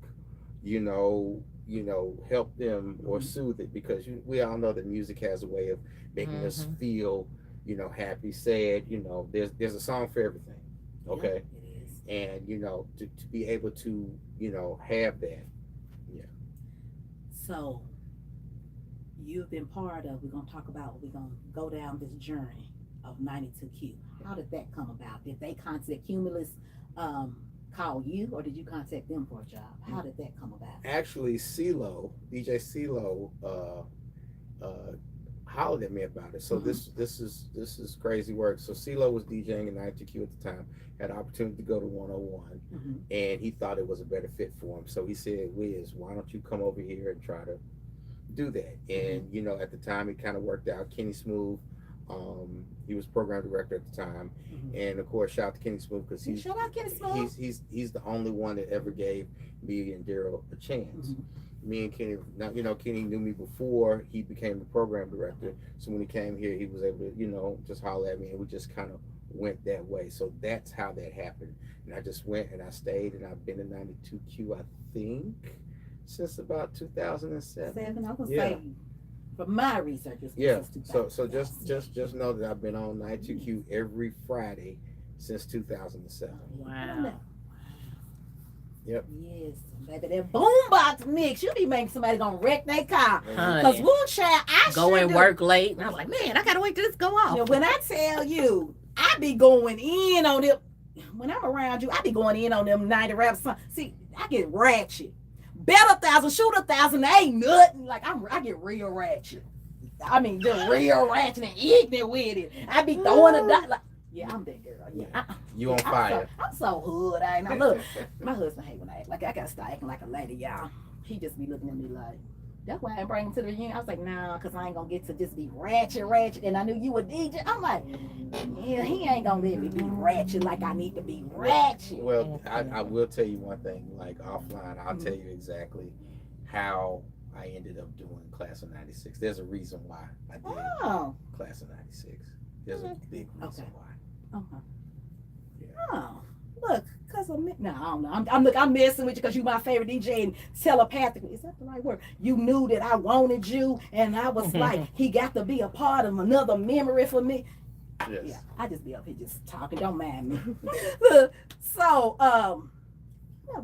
help them or soothe it, because we all know that music has a way of making us feel, happy, sad. There's a song for everything. Okay. Yeah, it is. And to be able to have that. So you've been part of, we're going to go down this journey of 92Q. How did that come about? Did they contact Cumulus, call you, or did you contact them for a job? How did that come about? Actually, CeeLo, DJ CeeLo, hollered at me about it. So this is crazy work. So CeeLo was DJing in 92Q at the time, had an opportunity to go to 101, and he thought it was a better fit for him. So he said, Wiz, why don't you come over here and try to do that? And at the time it kind of worked out. Kenny Smooth, he was program director at the time, and of course, shout out to Kenny Smooth, because he's the only one that ever gave me and Daryl a chance. Me and Kenny, now Kenny knew me before he became the program director, so when he came here, he was able to just holler at me, and we just kind of went that way. So that's how that happened, and I just went and I stayed, and I've been in 92Q, I think, since about 2007. I was say, from my research, so just know that I've been on 92Q every Friday since 2007. Wow. Yep. Yes, baby, that boombox mix, you be making somebody gonna wreck their car. Because Woo Child, I go and work late, and I was like, man, I gotta wait till this go off. When I tell you, I be going in on them. When I'm around you, I be going in on them 90 rap songs. See, I get ratchet. Bet 1,000, shoot 1,000, they ain't nothing. Like, I get real ratchet. I mean, the real ratchet and ignorant with it. I be throwing a dot. Like, Yeah, I'm that girl. Yeah. You on fire. I'm so hood. I ain't. Look, my husband hate when I act like I gotta start acting like a lady, y'all. He just be looking at me like, that's why I bring him to the reunion. I was like, nah, because I ain't gonna get to just be ratchet. And I knew you were DJ. I'm like, yeah, he ain't gonna let me be ratchet like I need to be ratchet. Well, I will tell you one thing. Like offline, I'll tell you exactly how I ended up doing Class of '96. There's a reason why I did Class of '96. There's a big reason why. Yeah. Oh, look, cause I don't know. I'm messing with you because you my favorite DJ and telepathically. Is that the right word? You knew that I wanted you, and I was like, he got to be a part of another memory for me. Yes. Yeah, I just be up here just talking. Don't mind me. Look, so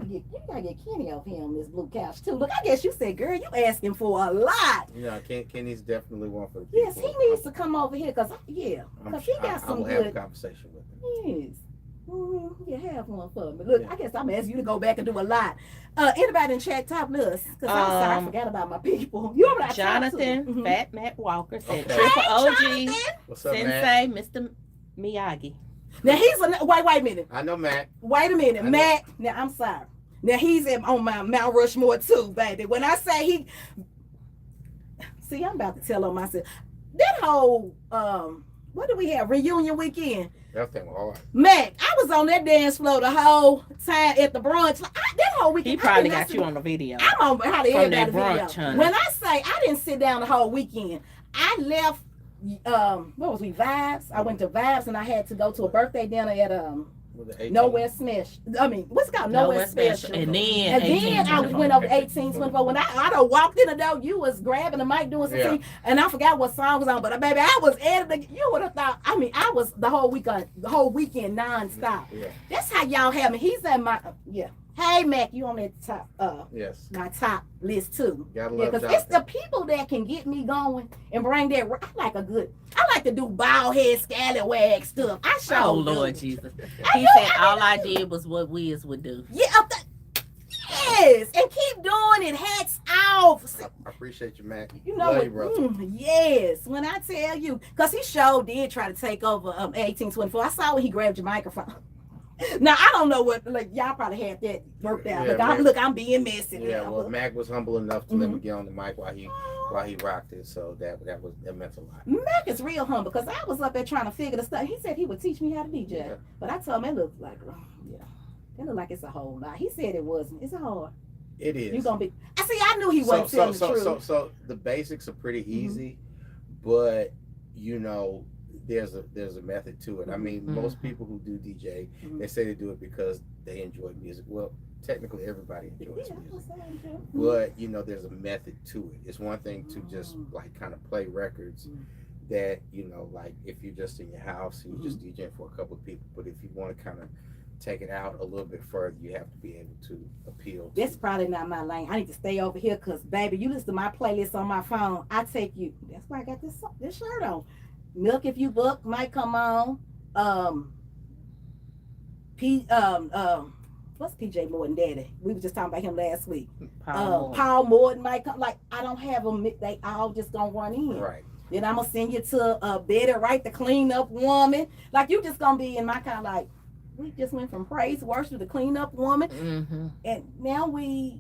you gotta get Kenny over here on this blue couch too. Look, I guess you said, girl, you asking for a lot. Yeah, Kenny's definitely one for the people. Yes, he needs to come over here because he got some I will good. have a conversation with him. Yes. You have one for me. Look, I guess I'm asking you to go back and do a lot. Anybody in chat top list? Because I'm sorry, I forgot about my people. You know what Jonathan, Fat Matt Walker said, Okay. Triple OG, What's up, Sensei, Matt? Mr. Miyagi. Now he's wait a minute. I know Matt. Wait a minute, Matt. Now I'm sorry. Now he's on my Mount Rushmore too, baby. When I say see, I'm about to tell on myself. That whole what do we have? Reunion weekend. That thing was hard. Mac, I was on that dance floor the whole time at the brunch. That whole weekend. He probably got you on the video. I'm on how the everybody brunch, video. honey. When I say I didn't sit down the whole weekend, I left. What was we Vibes? I went to Vibes and I had to go to a birthday dinner at Nowhere Smash. I mean, what's it called? Nowhere Special. And then I went over 1824. When I done walked in the door, you was grabbing the mic doing something, and I forgot what song was on. But baby, I was editing. You would have thought. I mean, I was the whole weekend nonstop. Yeah. That's how y'all have me. He's at my Hey Mac, you on that top? Yes. My top list too. Because it's the people that can get me going and bring that. I like to do bald head scallywag stuff. Oh Lord Jesus! He said all I did was what Wiz would do. Yeah. Yes, and keep doing it. Hats off. I appreciate you, Mac. You know Love what? You, brother. Yes, when I tell you, because he sure did try to take over 1824. I saw when he grabbed your microphone. Now I don't know what y'all probably had that worked out. Yeah, I'm being messy. Yeah, well, Mac was humble enough to let me get on the mic while he rocked it, so that meant a lot. Mac is real humble because I was up there trying to figure the stuff. He said he would teach me how to DJ, but I told him it looked like that looked like it's a whole lot. He said it wasn't. It's hard. It is. You gonna be? I knew he wasn't telling the truth. So the basics are pretty easy, but there's a method to it. I mean, most people who do DJ, they say they do it because they enjoy music. Well, technically everybody enjoys music, but there's a method to it. It's one thing to just like kind of play records that like if you're just in your house and you're just DJing for a couple of people, but if you want to kind of take it out a little bit further, you have to be able to appeal. That's probably not my lane. I need to stay over here because baby, you listen to my playlist on my phone. I take you. That's why I got this shirt on. Milk If You Book might come on. What's PJ Morton daddy? We were just talking about him last week. Paul Morton might come. Like I don't have them. They all just gonna run in. Right. Then I'm gonna send you to Betty Wright, the clean up woman. Like you just gonna be in my kind of like. We just went from praise worship to clean up woman, and now I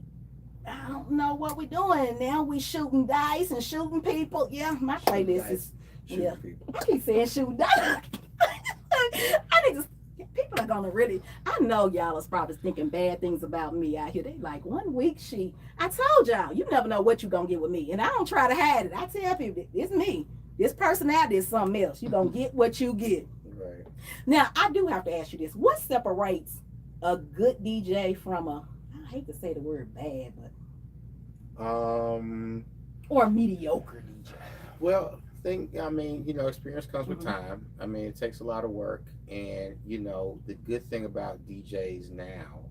don't know what we're doing. Now we shooting dice and shooting people. Yeah, my playlist is. Yeah, I keep saying shooting dice. People are gonna really. I know y'all is probably thinking bad things about me out here. They like 1 week I told y'all, you never know what you're gonna get with me, and I don't try to hide it. I tell people, it's me. This personality is something else. You're gonna get what you get. Right. Now, I do have to ask you this. What separates a good DJ from I hate to say the word bad, but or mediocre DJ? Well, experience comes with time. I mean, it takes a lot of work, and the good thing about DJs now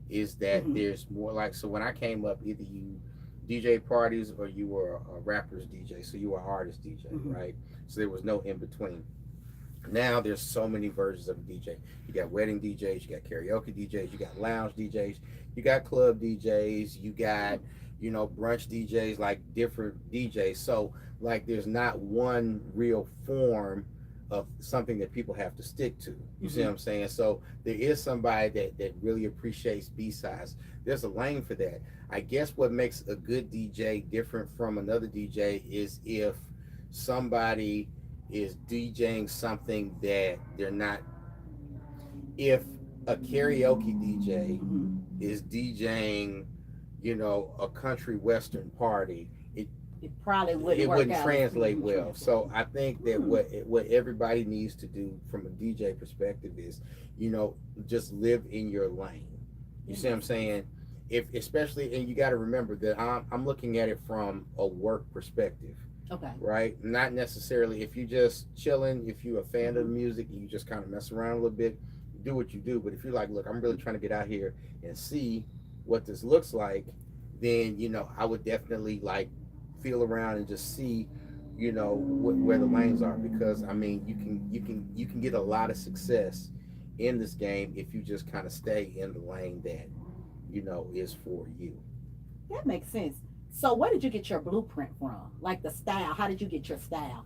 is that there's more so when I came up, either you DJ parties or you were a rapper's DJ, so you were an artist DJ, right? So there was no in between. Now there's so many versions of a DJ. You got wedding DJs, you got karaoke DJs, you got lounge DJs, you got club DJs, you got brunch DJs, like different DJs. So like there's not one real form of something that people have to stick to. You see what I'm saying? So there is somebody that really appreciates B-sides. There's a lane for that. I guess what makes a good DJ different from another DJ is if somebody is DJing something that they're not. If a karaoke DJ is DJing, you know, a country western party, it probably wouldn't it work wouldn't out. translate well. So I think that what everybody needs to do from a DJ perspective is, you know, just live in your lane. You see what I'm saying? If especially, and you got to remember that I'm looking at it from a work perspective. Okay. Right? Not necessarily if you just chilling, if you're a fan of the music, you just kind of mess around a little bit, do what you do. But if you're like, look, I'm really trying to get out here and see what this looks like, then, you know, I would definitely like feel around and just see, you know, where the lanes are, because I mean, you can get a lot of success in this game if you just kind of stay in the lane that, you know, is for you. That makes sense. So where did you get your blueprint from? Like the style, how did you get your style?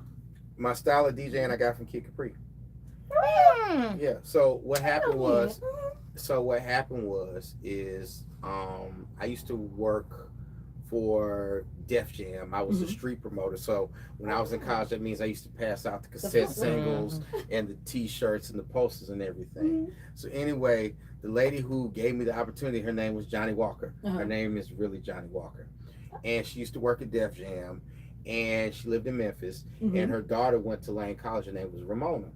My style of DJing I got from Kid Capri. Yeah. So what happened was I used to work for Def Jam. I was a street promoter. So when I was in college, that means I used to pass out the cassette singles and the T-shirts and the posters and everything. So anyway, the lady who gave me the opportunity, her name was Johnny Walker. Her name is really Johnny Walker. And she used to work at Def Jam, and she lived in Memphis, and her daughter went to Lane College. Her name was Ramona.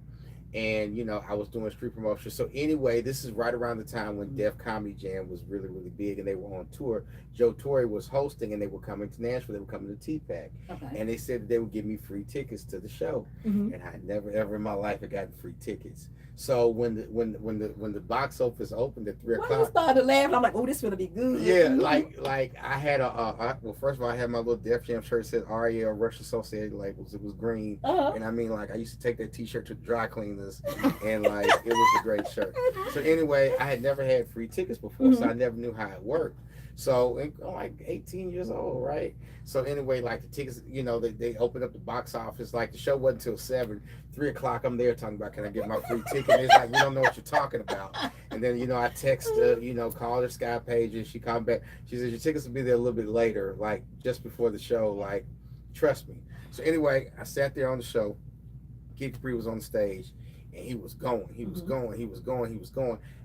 And, you know, I was doing street promotion. So anyway, this is right around the time when Def Comedy Jam was really, really big, and they were on tour. Joe Torre was hosting, and they were coming to Nashville. They were coming to T-Pack. And they said that they would give me free tickets to the show. And I never, ever in my life had gotten free tickets. So when the box office opened at 3 o'clock, I started laughing. I'm like, oh, this is gonna be good. Yeah, like I had well, first of all, I had my little Def Jam shirt that said REL, Rush Associated Labels. It was green, and I mean, like, I used to take that T-shirt to dry cleaners, and like it was a great shirt. So anyway, I had never had free tickets before, so I never knew how it worked. So I'm like 18 years old, right? So anyway, like the tickets, you know, they opened up the box office. Like the show wasn't till 7, 3 o'clock. I'm there talking about, can I get my free ticket? And it's like, we don't know what you're talking about. And then, you know, I text, you know, called her Sky Page, and she called back. She said, your tickets will be there a little bit later, like just before the show. Like, trust me. So anyway, I sat there on the show. Kid Capri was on the stage, and he was going.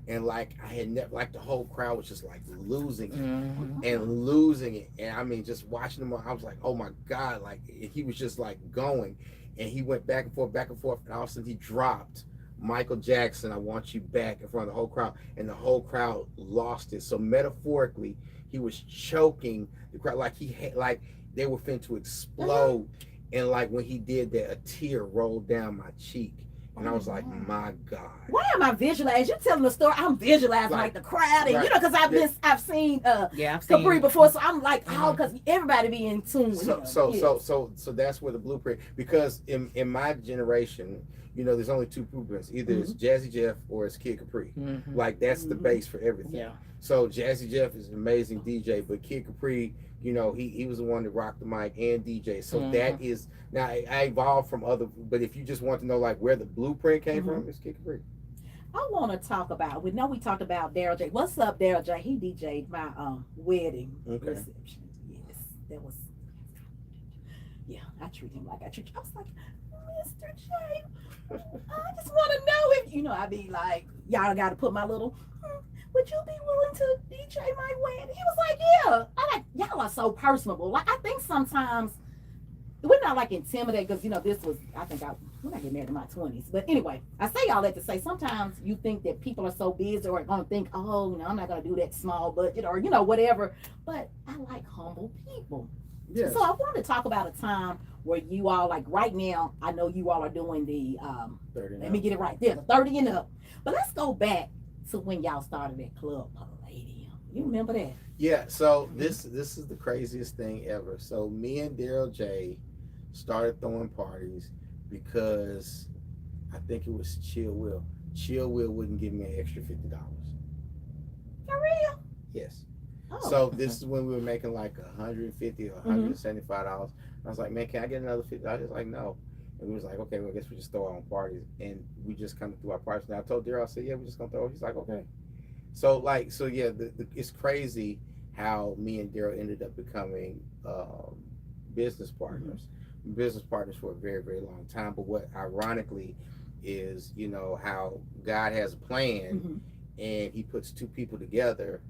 And like I had never, like the whole crowd was just like losing it and losing it. And I mean, just watching him, I was like, oh my God, like he was just like going. And he went back and forth, and all of a sudden he dropped Michael Jackson, I Want You Back, in front of the whole crowd. And the whole crowd lost it. So metaphorically, he was choking the crowd, like he had, like they were finna to explode. And like when he did that, a tear rolled down my cheek. And I was like, my God. Why am I visualizing? As you're telling the story, I'm visualizing like the crowd, and you know, because I've seen Capri before, so I'm like, oh, because everybody be in tune with him. So that's where the blueprint, because in my generation, you know, there's only two blueprints. Either it's Jazzy Jeff or it's Kid Capri. Like that's the base for everything. Yeah. So Jazzy Jeff is an amazing DJ, but Kid Capri, you know, he was the one that rocked the mic and DJ. So that is, now I evolved from other, but if you just want to know like where the blueprint came from, it's Kid Capri. I want to talk about, we talked about Daryl J. What's up, Daryl J? He DJ'd my wedding reception. Yes, that was, yeah, I treat him like I treat you. I was like, Mr. J, I just want to know if, you know, I be like, y'all got to put my little, would you be willing to DJ my wedding? He was like, yeah. I like, y'all are so personable. Like, I think sometimes we're not like intimidated, because, you know, this was, I think when I get married in my 20s. But anyway, I say all that to say sometimes you think that people are so busy or going to think, oh, you know, I'm not going to do that small budget or, you know, whatever. But I like humble people. Yes. So I wanted to talk about a time where you all, like right now, I know you all are doing the, let me get it right there, the 30 and up. But let's go back to when y'all started at Club Palladium. You remember that? Yeah, so this is the craziest thing ever. So me and Daryl J started throwing parties because I think it was Chill Will. Chill Will wouldn't give me an extra $50. For real? Yes. Oh. So this is when we were making like $150 or $175. I was like, man, can I get another $50? He's like, no. And we was like, okay, well, I guess we just throw our own parties, and we just kind of threw our parties. And I told Daryl, I said, yeah, we're just gonna throw it. He's like, okay. So yeah, it's crazy how me and Daryl ended up becoming business partners, business partners for a very, very long time. But what ironically is, you know, how God has a plan, and He puts two people together,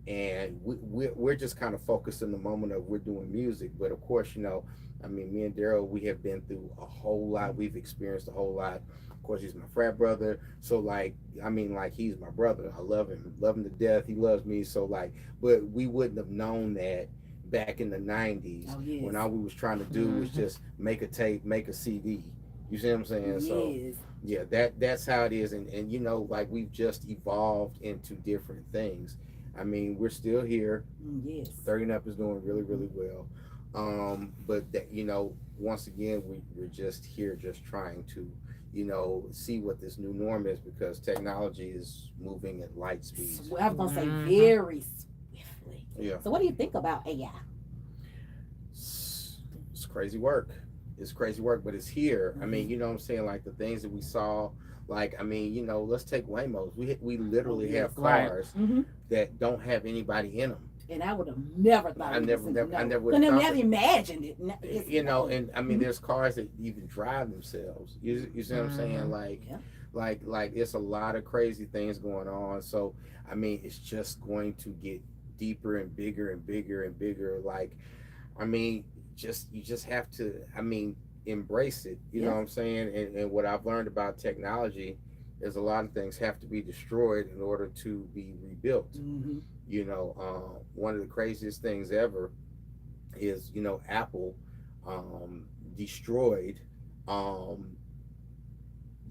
and we're just kind of focused in the moment of we're doing music. But of course, you know, I mean, me and Daryl, we have been through a whole lot. We've experienced a whole lot. Of course, he's my frat brother. So like, I mean, like, he's my brother. I love him to death. He loves me. So like, but we wouldn't have known that back in the 90s when all we was trying to do was just make a tape, make a CD. You see what I'm saying? So yeah, that's how it is. And you know, like, we've just evolved into different things. I mean, we're still here. 30 and Up is doing really, really well. But that, you know, once again, we're just here, just trying to, you know, see what this new norm is, because technology is moving at light speed. I was gonna say very swiftly. Yeah. So what do you think about AI? It's crazy work. It's crazy work, but it's here. I mean, you know what I'm saying? Like, the things that we saw, like, I mean, you know, let's take Waymos. We literally have cars that don't have anybody in them. And I would have never thought. I never would have have imagined it. You know, and I mean, there's cars that even drive themselves. You see what I'm saying? Like it's a lot of crazy things going on. So I mean, it's just going to get deeper and bigger and bigger and bigger. Like, I mean, you just have to, I mean, embrace it. You know what I'm saying? And what I've learned about technology is a lot of things have to be destroyed in order to be rebuilt. You know, one of the craziest things ever is, you know, Apple destroyed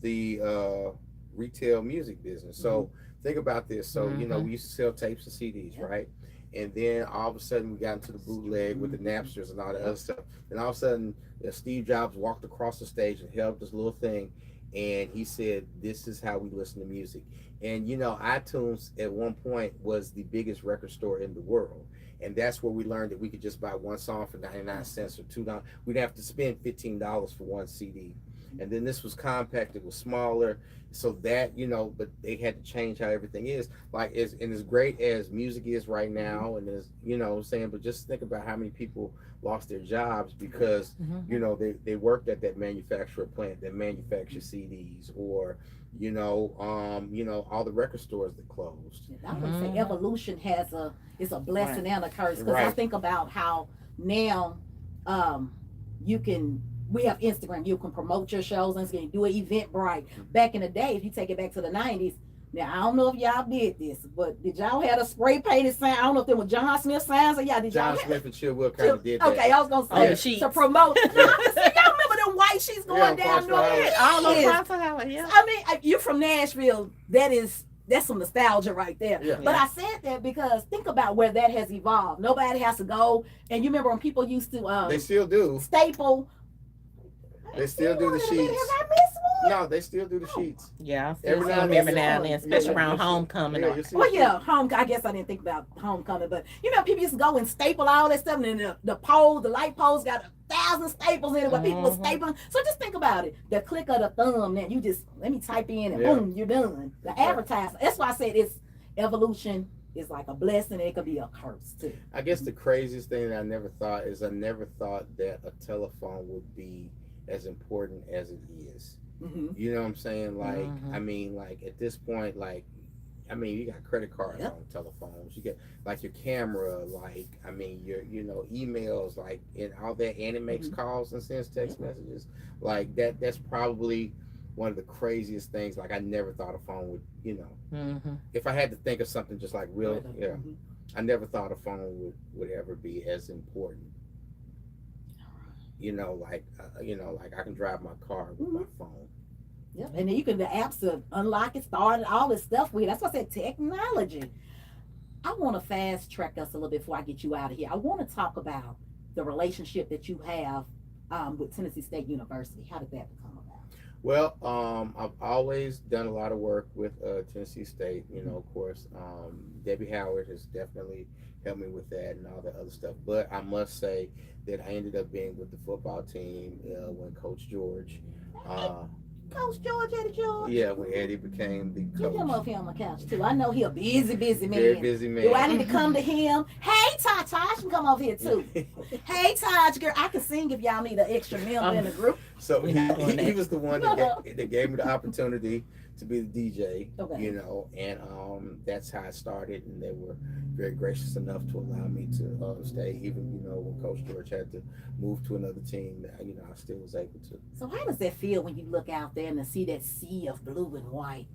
the retail music business. So think about this. So, you know, we used to sell tapes and CDs, right? And then all of a sudden we got into the bootleg with the Napsters and all that other stuff. And all of a sudden Steve Jobs walked across the stage and held this little thing, and he said, this is how we listen to music. And you know, iTunes at one point was the biggest record store in the world, and that's where we learned that we could just buy one song for 99 cents or $2. We'd have to spend $15 for one CD. And then this was compact, it was smaller, so that, you know, but they had to change how everything is. Like, as great as music is right now, and as, you know what I'm saying, but just think about how many people lost their jobs because you know, they worked at that manufacturer plant that manufactured CDs, or you know, all the record stores that closed. I would say evolution is a blessing and a curse, because I think about how now we have Instagram, you can promote your shows and you can do an Eventbrite. Back in the day, if you take it back to the 90s, now I don't know if y'all did this, but did y'all have a spray painted sign? I don't know if they were John Smith signs or y'all did. John Smith and Chill Will kind of did that. Okay, I was gonna say to promote. See, y'all remember them white sheets going down North? I don't know. I mean, you're from Nashville. That's some nostalgia right there. But I said that because think about where that has evolved. Nobody has to go. And you remember when people used to they still do staple. They still do the sheets. Have I missed one? No, they still do the sheets. Yeah, every now and then, especially around homecoming. I guess I didn't think about homecoming, but you know, people used to go and staple all that stuff, and then the light poles got 1,000 staples in it where people were stapling. So just think about it. The click of the thumb, then you just let me type in and boom, you're done. The advertising. That's why I said it's evolution. Is like a blessing, and it could be a curse too. I guess the craziest thing that I never thought that a telephone would be as important as it is. You know what I'm saying? Like, I mean, like at this point, like, I mean, you got credit cards on telephones. You get like your camera, like, I mean, your, you know, emails, like, and all that, and it makes calls and sends text messages. Like that's probably one of the craziest things. Like, I never thought a phone would, you know, if I had to think of something just like real, I never thought a phone would ever be as important. You know, like I can drive my car with my phone. Yep, and then you can the apps to unlock it, start it, all this stuff with. That's why I said technology. I want to fast track us a little bit before I get you out of here. I want to talk about the relationship that you have with Tennessee State University. How did that come about? Well, I've always done a lot of work with Tennessee State. You know, of course, Debbie Howard has definitely helped me with that and all that other stuff. But I must say that I ended up being with the football team when Coach George, uh, Coach George, Eddie George. yeah, when Eddie became the Get him coach. up here on my couch too. I know he a busy, busy Very man. busy Do I man. need to come to him? Hey, Taj, Taj can come over here too. Hey, Taj, girl, I can sing if y'all need an extra member in the group. So We're not doing he that. was the one that gave me the opportunity to be the DJ, Okay. you know, and that's how it started. And they were very gracious enough to allow me to stay, even, you know, when Coach George had to move to another team, you know, I still was able to. So how does that feel when you look out there and to see that sea of blue and white?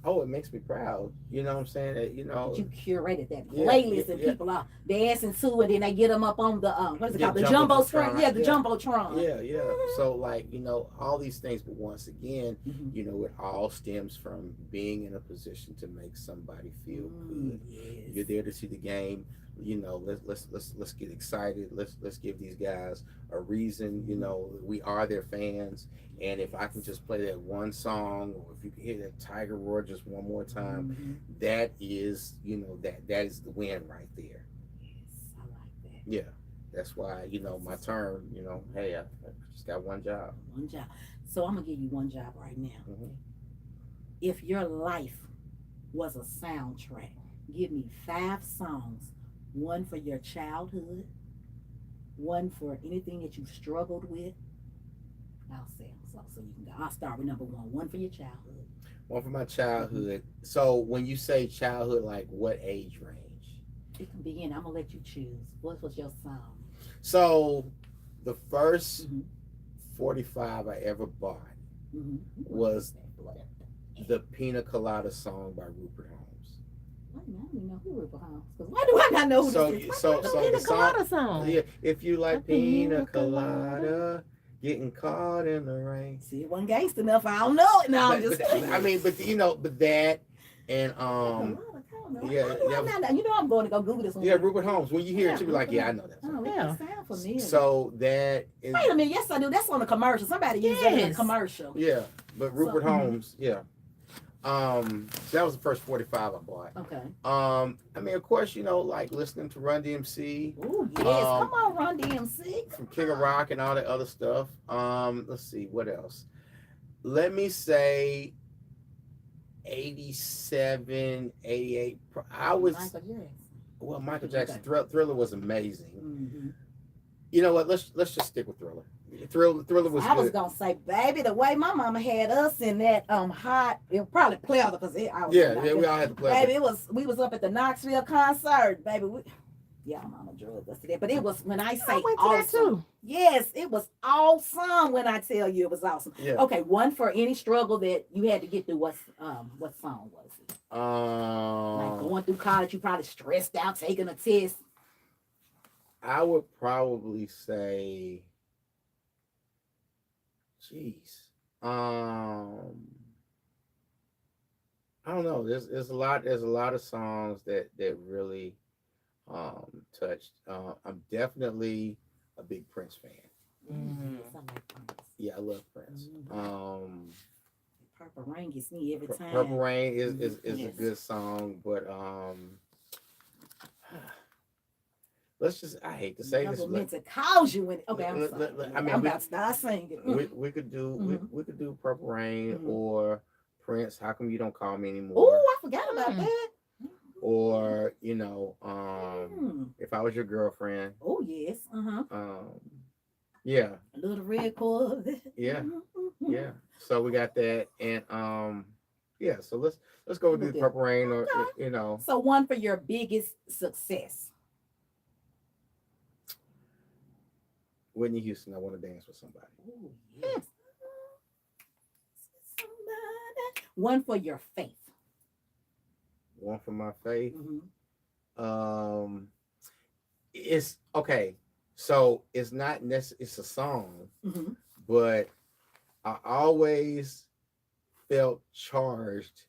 Oh, it makes me proud. You know what I'm saying? You know, That you curated that Yeah, playlist and yeah. people are dancing to it, and they get them up on the what is it Yeah, called? The jumbo Jumbotron, screen. Yeah, the yeah. jumbotron. yeah. So like, you know, all these things, but once again, Mhm. you know, it all stems from being in a position to make somebody feel good. You're Yes. there to see the game. You know, let's get excited. Let's give these guys a reason. You know, we are their fans, and if I can just play that one song, or if you can hear that Tiger roar just one more time, Mhm. that is, you know, that is the win right there. Yes, I like that. Yeah, that's why, you know, my term. You know, hey, I just got one job. One job. So I'm gonna give you one job right now. Mhm. If your life was a soundtrack, give me 5 songs. One for your childhood, one for anything that you struggled with. I'll say them so you can go. I'll start with number one. One for your childhood. One for my childhood. So when you say childhood, like what age range? It can begin. I'm gonna let you choose. What was your song? So the first Mhm. 45 I ever bought Mm-hmm. was the Pina Colada song by Rupert Holmes. Wait a minute, I don't even know who Rupert Holmes. Because why do I not know who So this is? so The so Pina the song, Colada song. yeah, if you like A pina Pina Colada, getting caught in the rain. See, it wasn't gangster enough. I don't know it. No, I'm But, just. I mean, but you know, but that and yeah, Wait a minute, I'm going to go Google this one. yeah, Rupert Holmes. When you hear it, you be like, Rupert yeah, I Holmes. know that Oh, song. it Yeah. does sound familiar. So that is, Wait a minute, yes I do. That's on the commercial. Somebody used that in a Yes. commercial. yeah, but Rupert So- Holmes, yeah. That was the first 45 I bought. Okay. I mean, of course, you know, like listening to Run DMC, Oh yes, Um, come on, Run DMC. from King of Rock and all that other stuff. Let's see, what else? Let me say 87, 88. I was, Michael Jackson. well, Michael Okay. Jackson, Thriller was amazing. Mm-hmm. You know what? Let's just stick with Thriller. Thriller was I was good. gonna say, baby, the way my mama had us in that hot, it was probably pleather because I was Yeah, we all had to play. baby, we was up at the Knoxville concert, baby. Yeah, mama drugged us to that. But it was when I say I went to awesome. that too. Yes, it was awesome when I tell you it was awesome. Yeah. Okay, one for any struggle that you had to get through. What song was it? Like going through college, you probably stressed out taking a test. I would probably say, geez, I don't know. There's a lot of songs that really touched. I'm definitely a big Prince fan. Mhm. Yes, I like Prince. Yeah, I love Prince. Purple Rain gets me every time. Purple Rain is a Yes. good song, but let's just, I hate to say this, Never meant to cause you when okay, I'm let- sorry. I mean, I'm we- about to start singing. we could do Mhm. we could do Purple Rain Mhm. or Prince. How come you don't call me Oh, anymore? I forgot about Mm. that. Or you know, if I was your girlfriend, Oh yes. yeah, A little red cord. yeah, yeah. So we got that, and yeah. So let's go with the Okay. Purple Rain, or Okay. you know, So one for your biggest success. Whitney Houston. I want to dance with somebody. Oh yes. Somebody. One for your faith. One for my faith. Mhm. It's okay. So it's not necessarily, it's a song, Mhm. but I always felt charged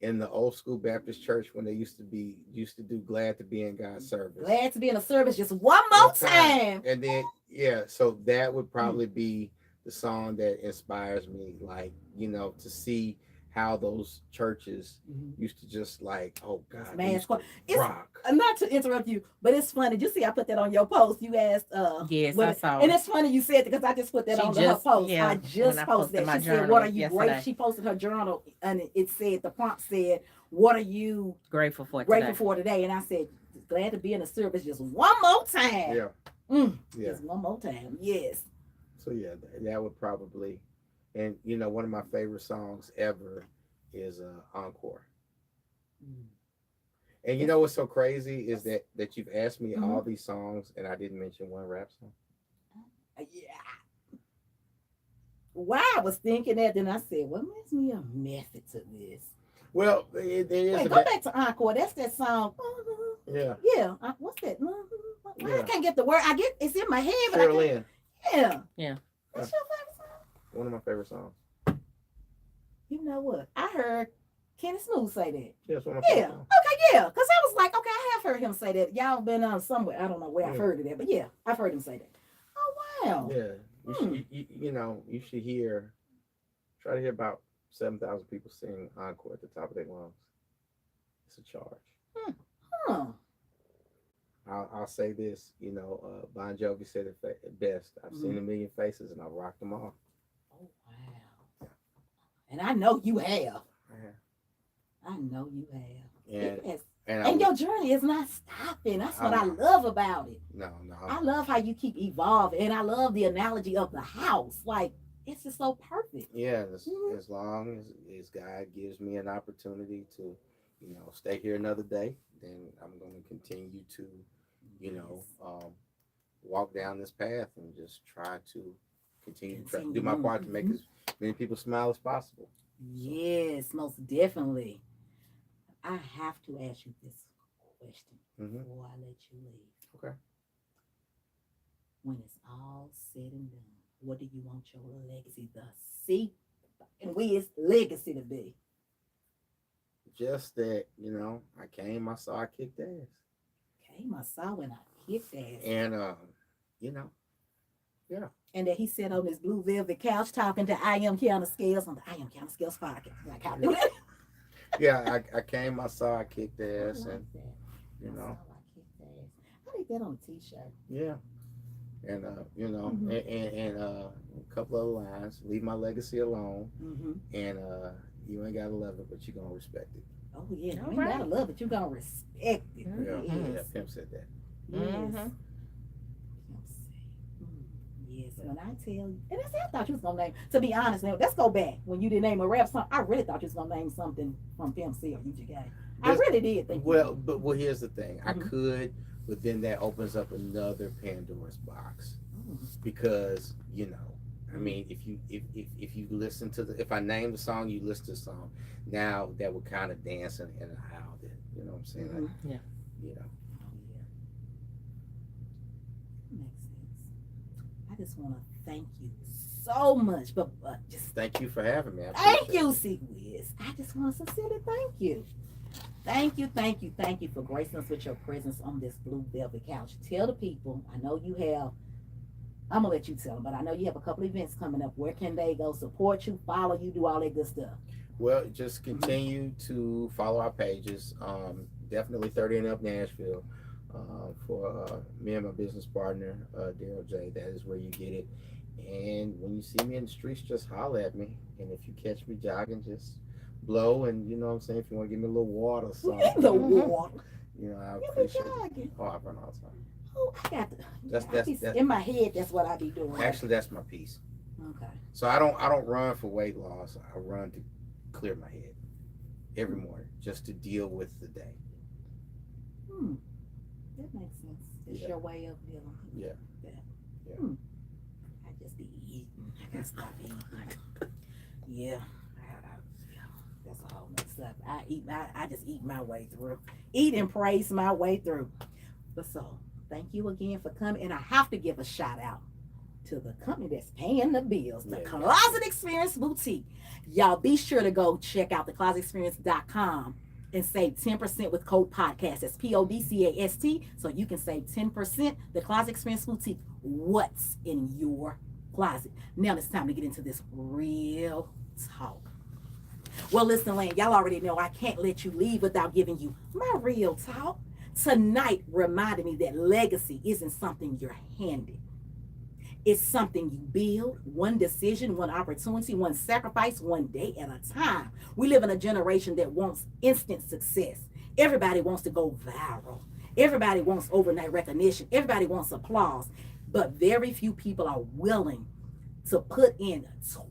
in the old school Baptist church when they used to do Glad to Be in God's Service. Glad to be in a service just one more time. And then yeah, so that would probably be the song that inspires me, like, to see how those churches used to just like, oh God, Man, it's rock. Not to interrupt you, but it's funny. You see, I put that on your post. You asked, yes, I saw and it. it's funny you said it because I just put that She on her just- post. yeah, I just when I posted posted that. my She said, journal "What are you yesterday. grateful?" She posted her journal, and it said the prompt said, "What are you Grateful for grateful today. for today?" And I said, "Glad to be in the service just one more time." Yeah. Yeah. Just one more time. Yes. So yeah, that would probably, and one of my favorite songs ever is Encore. And you know what's so crazy is that you've asked me all these songs and I didn't mention one rap song. Yeah. Why I was thinking that, then I said, "What makes me a method to this?" Well, there is. Wait, go back to Encore. That's that song. Yeah. Yeah. What's that? I can't get the word. I get it's in my head, but Cheryl I can't. Lynn. Yeah. What's your favorite song? One of my favorite songs. You know what? I heard Kenny Smooth say that. Yeah, it's one of my favorite Yeah. songs. Okay, yeah. Because I was like, okay, I have heard him say that. Y'all been on somewhere. I don't know where I've heard it at, but yeah, I've heard him say that. Oh wow. Yeah. You should try to hear about 7,000 people sing Encore at the top of their lungs. It's a charge. Huh. I'll say this, Bon Jovi said it best. I've seen a million faces and I've rocked them all. Oh wow. And I know you have. Yeah. I know you have. And Yes. and And your journey is not stopping. That's what I love about it. No. I love how you keep evolving. And I love the analogy of the house. Like, it's just so perfect. Yeah, as long as God gives me an opportunity to, stay here another day, then I'm going to continue to, walk down this path and just try to continue to do my part to make as many people smile as possible. Yes, most definitely. I have to ask you this question before I let you leave. Okay. When it's all said and done, what do you want your legacy, the C-Wiz legacy to be? Just that, I came, I saw, I kicked ass. Came, I saw when I kicked ass. And, yeah. And that he sat on his blue velvet couch talking to I Am Qiana Scales on the I Am Qiana Scales podcast. Like, how do that? Yeah, I came, I saw, I kicked ass, I like and that. I saw I kicked ass. I need that on a t-shirt. yeah. And and a couple other lines. Leave my legacy alone, and you ain't gotta love it, but you gonna respect it. Oh yeah, you ain't gotta love it. You gonna respect it. Yeah, Pimp said that. Yes. Yes, when I tell you, and I thought you was gonna name. To be honest, now let's go back when you didn't name a rap song. I really thought you was gonna name something from Pimp C or UGK. I really did think. Well, here's the thing. I could, but then that opens up another Pandora's box because I mean, if you listen to if I name the song, you listen to the song. Now that would kind of dance in an aisle. You know what I'm saying? Like, yeah. Makes sense. I just want to thank you so much, but just thank you for having me. Thank you, C-Wiz. I just want to sincerely thank you. Thank you for gracing us with your presence on this blue velvet couch. Tell the people, I know you have, I'm going to let you tell them, but I know you have a couple events coming up. Where can they go support you, follow you, do all that good stuff? Well, just continue to follow our pages. Definitely 30 and Up Nashville for me and my business partner, Daryl J. That is where you get it. And when you see me in the streets, just holler at me. And if you catch me jogging, just blow. And you know what I'm saying? If you want to give me a little water or something. The water. I appreciate it. Oh, I run all the time. Oh, I got That's in my head. That's what I be doing. Actually, that's my piece. Okay. So I don't run for weight loss. I run to clear my head every morning, just to deal with the day. That makes sense. It's your way of dealing. Yeah. I just be eating. I gotta stop eating. Yeah. That's a whole mess up. I just eat my way through. Eat and praise my way through. But so, thank you again for coming. And I have to give a shout out to the company that's paying the bills, the Closet Experience Boutique. Y'all be sure to go check out theclosetexperience.com and save 10% with code podcast. That's PODCAST. So you can save 10%. The Closet Experience Boutique. What's in your closet. Now it's time to get into this real talk. Well, listen, Lane, y'all already know I can't let you leave without giving you my real talk. Tonight reminded me that legacy isn't something you're handed. It's something you build, one decision, one opportunity, one sacrifice, one day at a time. We live in a generation that wants instant success. Everybody wants to go viral. Everybody wants overnight recognition. Everybody wants applause. But very few people are willing to put in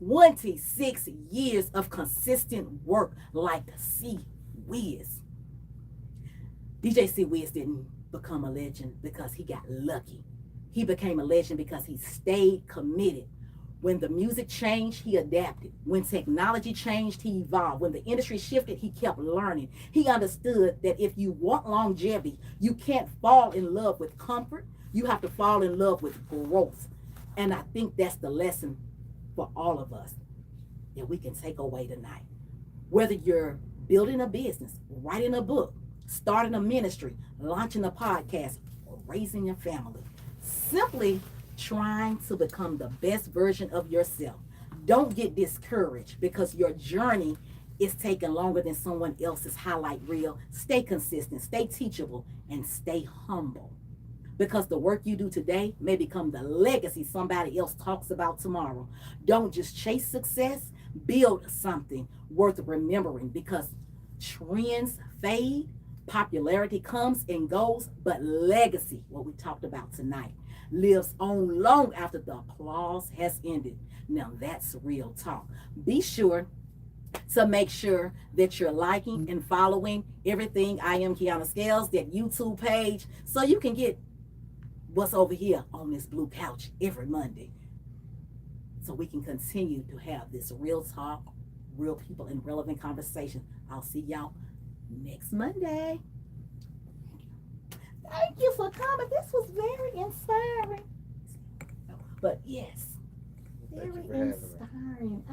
26 years of consistent work like C-Wiz. DJ C-Wiz didn't become a legend because he got lucky. He became a legend because he stayed committed. When the music changed, he adapted. When technology changed, he evolved. When the industry shifted, he kept learning. He understood that if you want longevity, you can't fall in love with comfort. You have to fall in love with growth. And I think that's the lesson for all of us that we can take away tonight. Whether you're building a business, writing a book, starting a ministry, launching a podcast, or raising your family, simply trying to become the best version of yourself. Don't get discouraged because your journey is taking longer than someone else's highlight reel. Stay consistent, stay teachable, and stay humble. Because the work you do today may become the legacy somebody else talks about tomorrow. Don't just chase success, build something worth remembering, because trends fade, popularity comes and goes, but legacy, what we talked about tonight, lives on long after the applause has ended. Now that's real talk. Be sure to make sure that you're liking and following everything I Am Qiana Scales, that YouTube page, so you can get what's over here on this blue couch every Monday, so we can continue to have this real talk, real people, and relevant conversation. I'll see y'all next Monday. Thank you for coming. This was very inspiring. But yes, very inspiring.